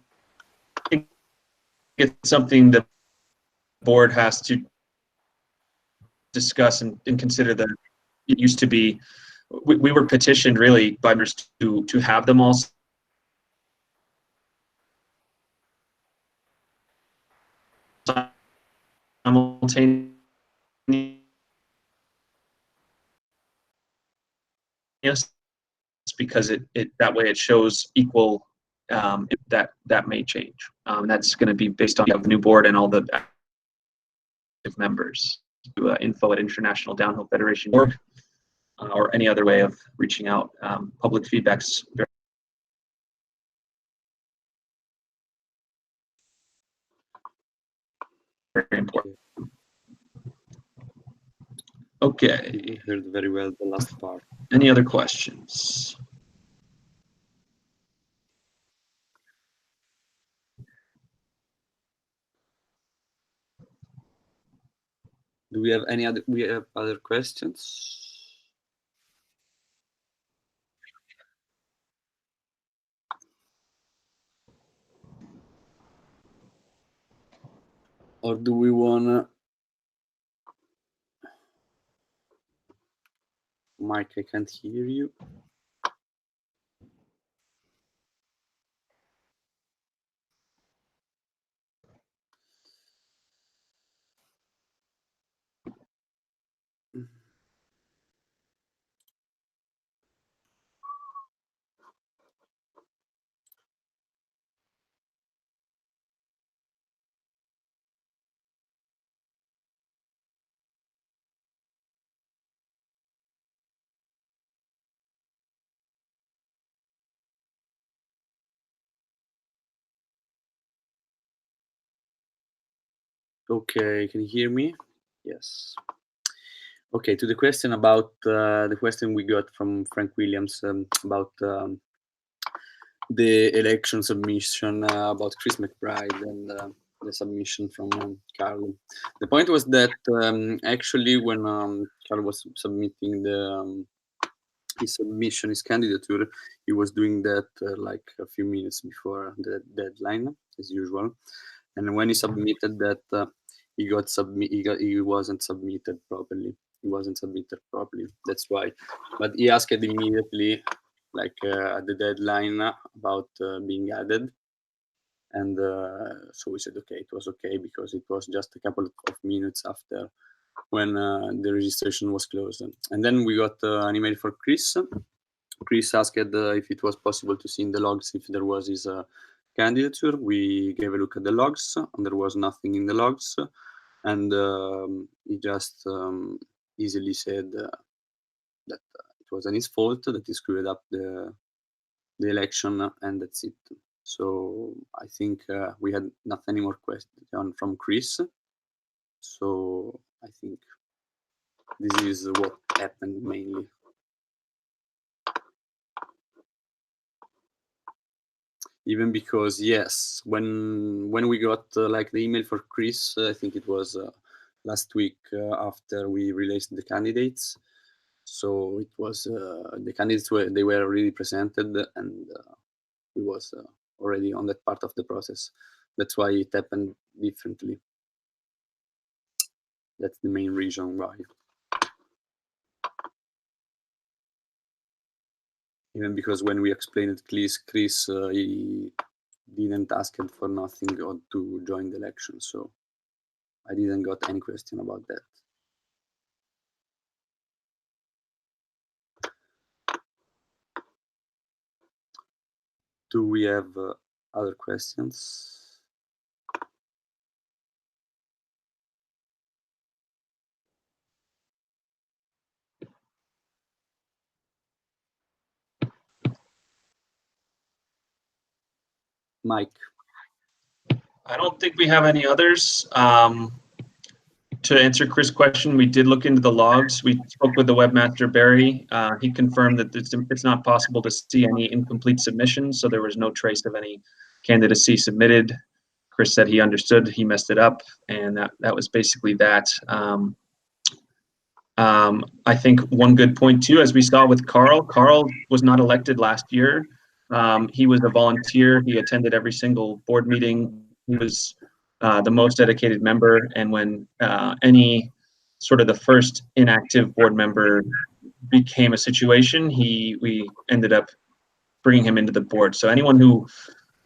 think it's something the board has to discuss and consider. That it used to be, we were petitioned really by members to have them all simultaneous, because it that way it shows equal. That may change. That's going to be based on the new board and all the active members. Info at International Downhill Federation org, or any other way of reaching out. Public feedback's very important. Okay. You heard very well the last part. Any other questions? Do we have any other? We have other questions? Or do we wanna? Mike, I can't hear you. Okay, can you hear me? Yes. Okay, to the question about the question we got from Frank Williams about the election submission about Chris McBride and the submission from Carlo. The point was that actually when Carlo was submitting his submission, his candidature, he was doing that like a few minutes before the deadline, as usual. And when he submitted that, he wasn't submitted properly. He wasn't submitted properly. That's why. But he asked immediately, like at the deadline, about being added. And so we said, okay, it was okay, because it was just a couple of minutes after when the registration was closed. And then we got an email for Chris. Chris asked if it was possible to see in the logs if there was his candidature. We gave a look at the logs, and there was nothing in the logs. And he just easily said that it wasn't his fault, that he screwed up the election, and that's it. So I think we had not any more questions from Chris. So I think this is what happened mainly. even because yes, when we got like the email for Chris, I think it was last week after we released the candidates. So it was the candidates they were already presented, and we was already on that part of the process. That's why it happened differently. That's the main reason why. Even because when we explained it, Chris he didn't ask him for nothing or to join the election, so I didn't got any question about that. Do we have other questions? Mike. I don't think we have any others. To answer Chris' question, we did look into the logs. We spoke with the webmaster, Barry. He confirmed that it's not possible to see any incomplete submissions, so there was no trace of any candidacy submitted. Chris said he understood, he messed it up, and that was basically that. I think one good point too, as we saw with Carl was not elected last year. He was a volunteer. He attended every single board meeting. He was the most dedicated member, and when any sort of the first inactive board member became a situation, we ended up bringing him into the board. So anyone who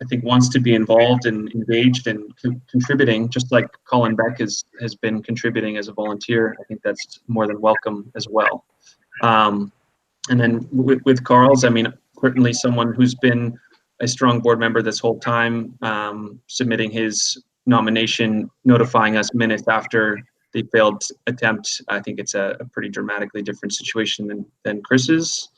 I think wants to be involved and engaged and contributing, just like Colin Beck has been contributing as a volunteer, I think that's more than welcome as well. And then with Carl's, I mean, certainly someone who's been a strong board member this whole time, submitting his nomination, notifying us minutes after the failed attempt. I think it's a pretty dramatically different situation than Chris's.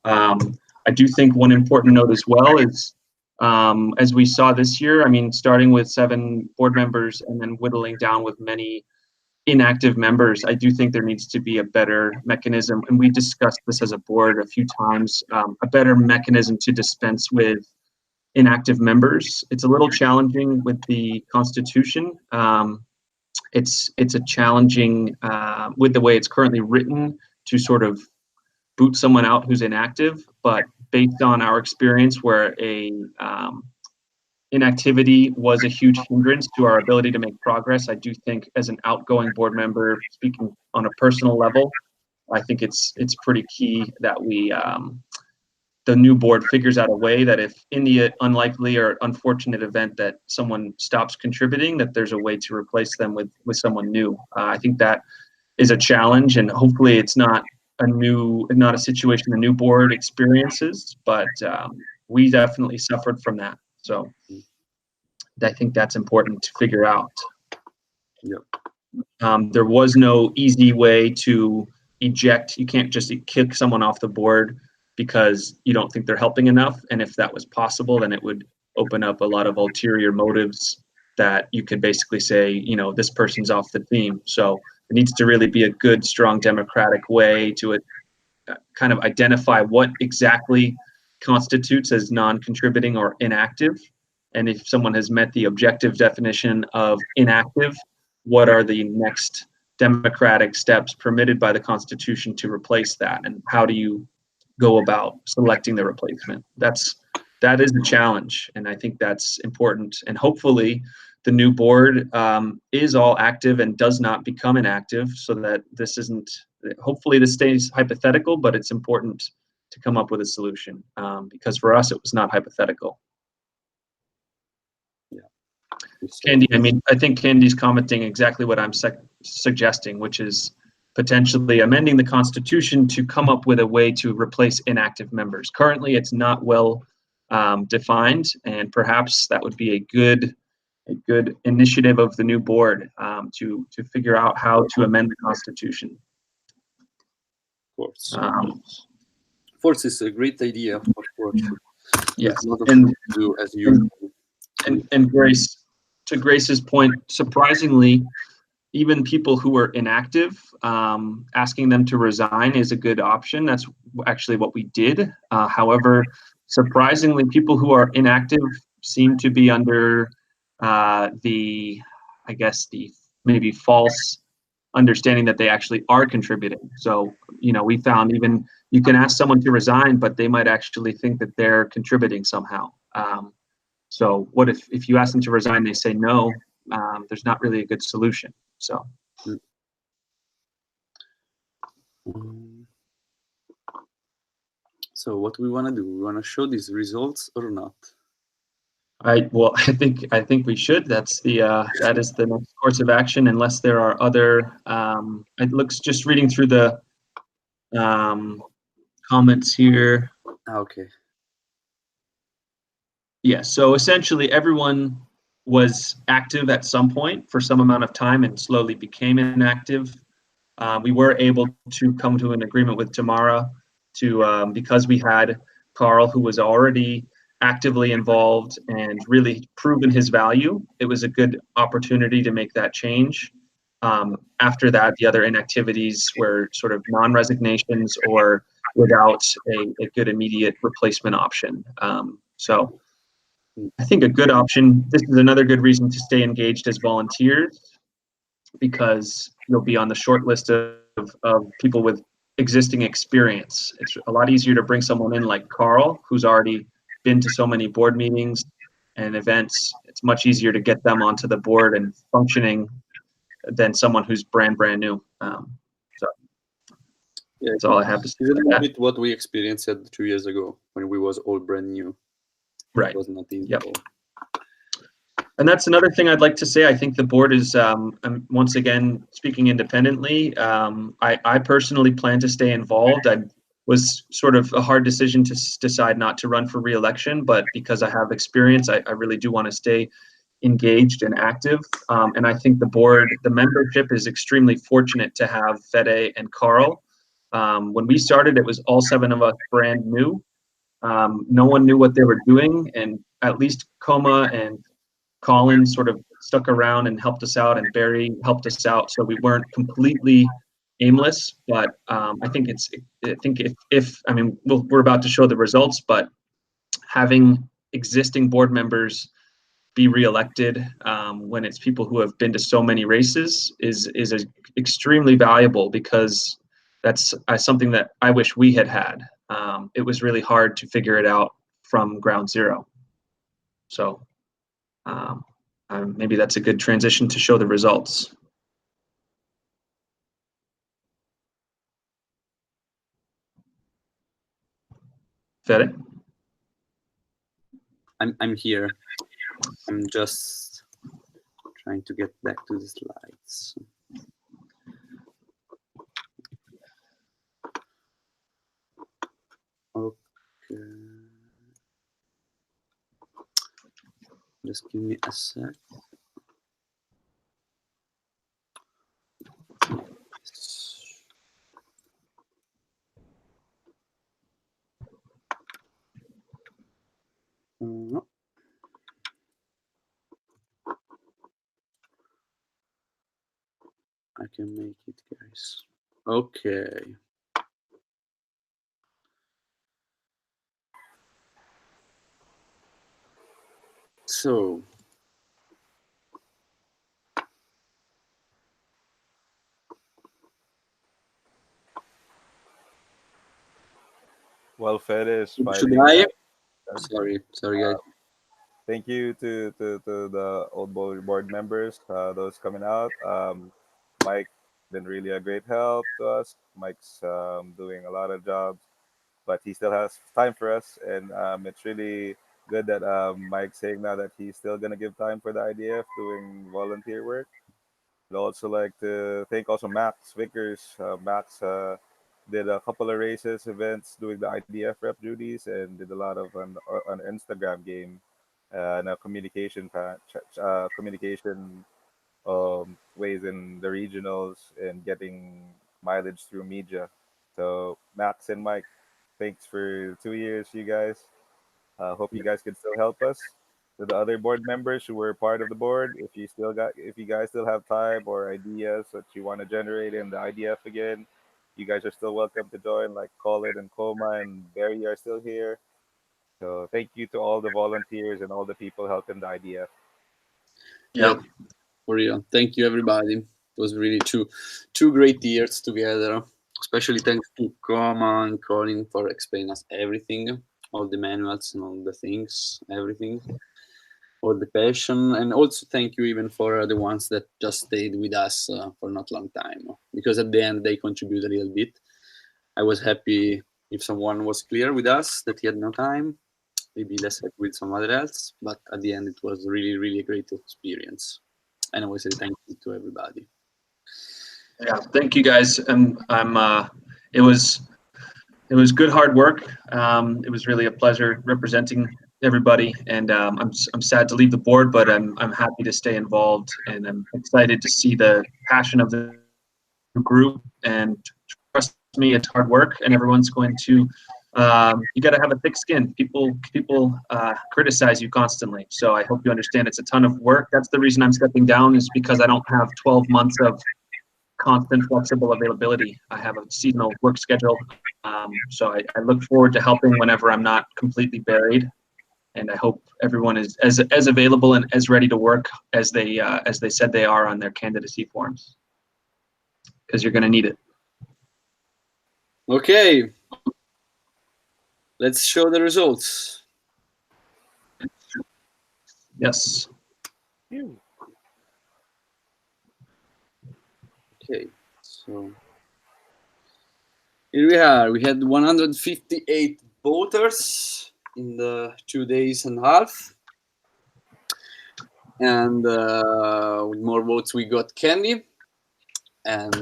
I do think one important note as well is, as we saw this year, I mean, starting with 7 board members and then whittling down with many inactive members, I do think there needs to be a better mechanism, and we discussed this as a board a few times, a better mechanism to dispense with inactive members. It's a little challenging with the Constitution. It's a challenging with the way it's currently written to sort of boot someone out who's inactive, but based on our experience where inactivity was a huge hindrance to our ability to make progress, I do think as an outgoing board member, speaking on a personal level, I think it's pretty key that we the new board figures out a way that if in the unlikely or unfortunate event that someone stops contributing, that there's a way to replace them with someone new. I think that is a challenge, and hopefully it's not a situation the new board experiences, but we definitely suffered from that. So I think that's important to figure out. Yep. There was no easy way to eject. You can't just kick someone off the board because you don't think they're helping enough. And if that was possible, then it would open up a lot of ulterior motives that you could basically say, you know, this person's off the team. So it needs to really be a good, strong democratic way to kind of identify what exactly constitutes as non-contributing or inactive. And if someone has met the objective definition of inactive, what are the next democratic steps permitted by the Constitution to replace that? And how do you go about selecting the replacement? That is a challenge, and I think that's important. And hopefully the new board is all active and does not become inactive, so that this isn't, hopefully this stays hypothetical, but it's important to come up with a solution, because for us it was not hypothetical. Yeah. Candy, I mean, I think Candy's commenting exactly what I'm suggesting, which is potentially amending the Constitution to come up with a way to replace inactive members. Currently, it's not well defined, and perhaps that would be a good initiative of the new board to figure out how to amend the Constitution. Of course. Of course, it's a great idea. Of course. Yes, and do as usual. And Grace, to Grace's point, surprisingly, even people who are inactive, asking them to resign is a good option. That's actually what we did. However, surprisingly, people who are inactive seem to be under the, I guess, the maybe false understanding that they actually are contributing. So, we found even you can ask someone to resign, but they might actually think that they're contributing somehow. So what if you ask them to resign, they say no, there's not really a good solution. So. So what we want to do? We want to show these results or not? Well, I think we should. That is the next course of action, unless there are other. It looks, just reading through the comments here. Okay. Yeah. So essentially, everyone was active at some point for some amount of time and slowly became inactive. We were able to come to an agreement with Tamara because we had Carl, who was already actively involved and really proven his value. It was a good opportunity to make that change. After that, the other inactivities were sort of non-resignations or without a good immediate replacement option. So I think a good option, this is another good reason to stay engaged as volunteers, because you'll be on the short list of people with existing experience. It's a lot easier to bring someone in like Carl, who's already been to so many board meetings and events. It's much easier to get them onto the board and functioning than someone who's brand new. So yeah, that's all I have to say. It's a little bit what we experienced 2 years ago when we was all brand new. Right. It was not easy. Yep. And that's another thing I'd like to say. I think the board is, once again, speaking independently. I personally plan to stay involved. I was sort of a hard decision to decide not to run for re-election, but because I have experience, I really do want to stay engaged and active. And I think the membership is extremely fortunate to have Fede and Carl. When we started, it was all 7 of us brand new. No one knew what they were doing, and at least Coma and Colin sort of stuck around and helped us out, and Barry helped us out, so we weren't completely aimless. But I think if I mean, we're about to show the results, but having existing board members be reelected when it's people who have been to so many races is extremely valuable, because that's something that I wish we had. It was really hard to figure it out from ground zero. So. Maybe that's a good transition to show the results. Fede? I'm here. I'm just trying to get back to the slides. Okay. Just give me a sec. No. I can make it, guys. Okay. So. Well, Fed is Should fighting I? back. Sorry, guys. Thank you to the old board members, those coming out. Mike been really a great help to us. Mike's doing a lot of jobs, but he still has time for us, and it's really good that Mike's saying now that he's still gonna give time for the IDF doing volunteer work. I'd also like to thank also Max Vickers. Max did a couple of races, events, doing the IDF rep duties, and did a lot of on Instagram game and a communication ways in the regionals and getting mileage through media. So Max and Mike, thanks for 2 years, you guys. Hope you guys can still help us. To the other board members who were part of the board, if you guys still have time or ideas that you want to generate in the IDF again, you guys are still welcome to join. Like Colin and Coma and Barry are still here. So thank you to all the volunteers and all the people helping the IDF. Yeah. For real. Thank you, everybody. It was really two great years together. Especially thanks to Coma and Colin for explaining us everything, all the manuals and all the things, everything, all the passion, and also thank you even for the ones that just stayed with us for not long time, because at the end they contribute a little bit. I was happy if someone was clear with us that he had no time, maybe less happy with some other else, but at the end it was really a great experience. And I want to say thank you to everybody. Yeah, thank you guys. And it was good hard work. It was really a pleasure representing everybody, and I'm sad to leave the board, but I'm happy to stay involved, and I'm excited to see the passion of the group. And trust me, it's hard work, and everyone's going to. You got to have a thick skin. People criticize you constantly, so I hope you understand it's a ton of work. That's the reason I'm stepping down, is because I don't have 12 months of constant flexible availability. I have a seasonal work schedule, so I look forward to helping whenever I'm not completely buried, and I hope everyone is as available and as ready to work as they said they are on their candidacy forms, because you're going to need it. Okay, let's show the results. Yes. Okay, so here we are. We had 158 voters in the 2 days and a half. And with more votes, we got Candy, and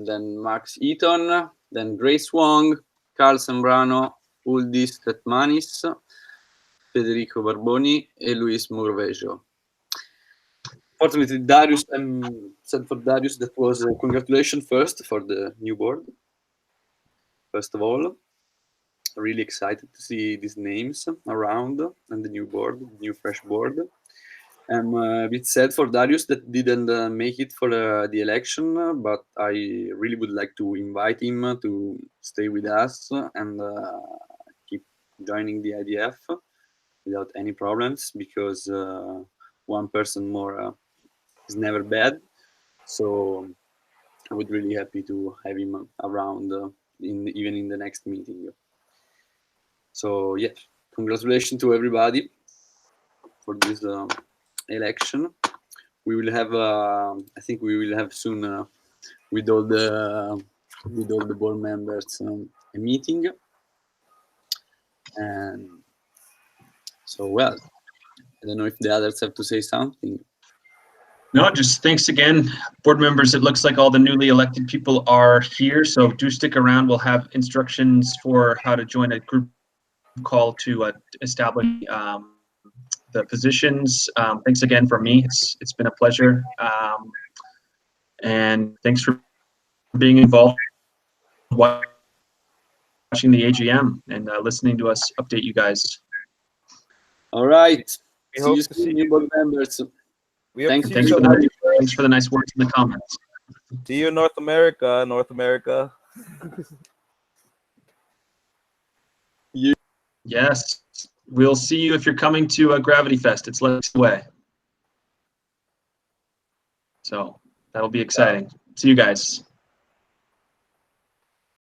then Max Eaton, then Grace Wong, Carl Sembrano, Uldis Tretmanis, Federico Barboni, and Luis Murvejo. Fortunately, Darius, said for Darius, that was congratulations first for the new board. First of all, really excited to see these names around and the new board, new fresh board. I'm a bit sad for Darius that didn't make it for the election, but I really would like to invite him to stay with us and keep joining the IDF without any problems, because one person more is never bad. So I would really happy to have him around even in the next meeting. So yeah, congratulations to everybody for this election. We will have, I think we will have soon with all the board members a meeting, and so well, I don't know if the others have to say something. No, just thanks again, board members. It looks like all the newly elected people are here, so do stick around. We'll have instructions for how to join a group call to establish the positions. Thanks again from me. It's been a pleasure, and thanks for being involved, watching the AGM, and listening to us update you guys. All right. We See hope you to soon, see new you. board members. We hope to Thank see you. you. Thanks for the nice words in the comments. See you in North America. North America. Yes, we'll see you if you're coming to Gravity Fest. It's less away, so that'll be exciting. See you guys.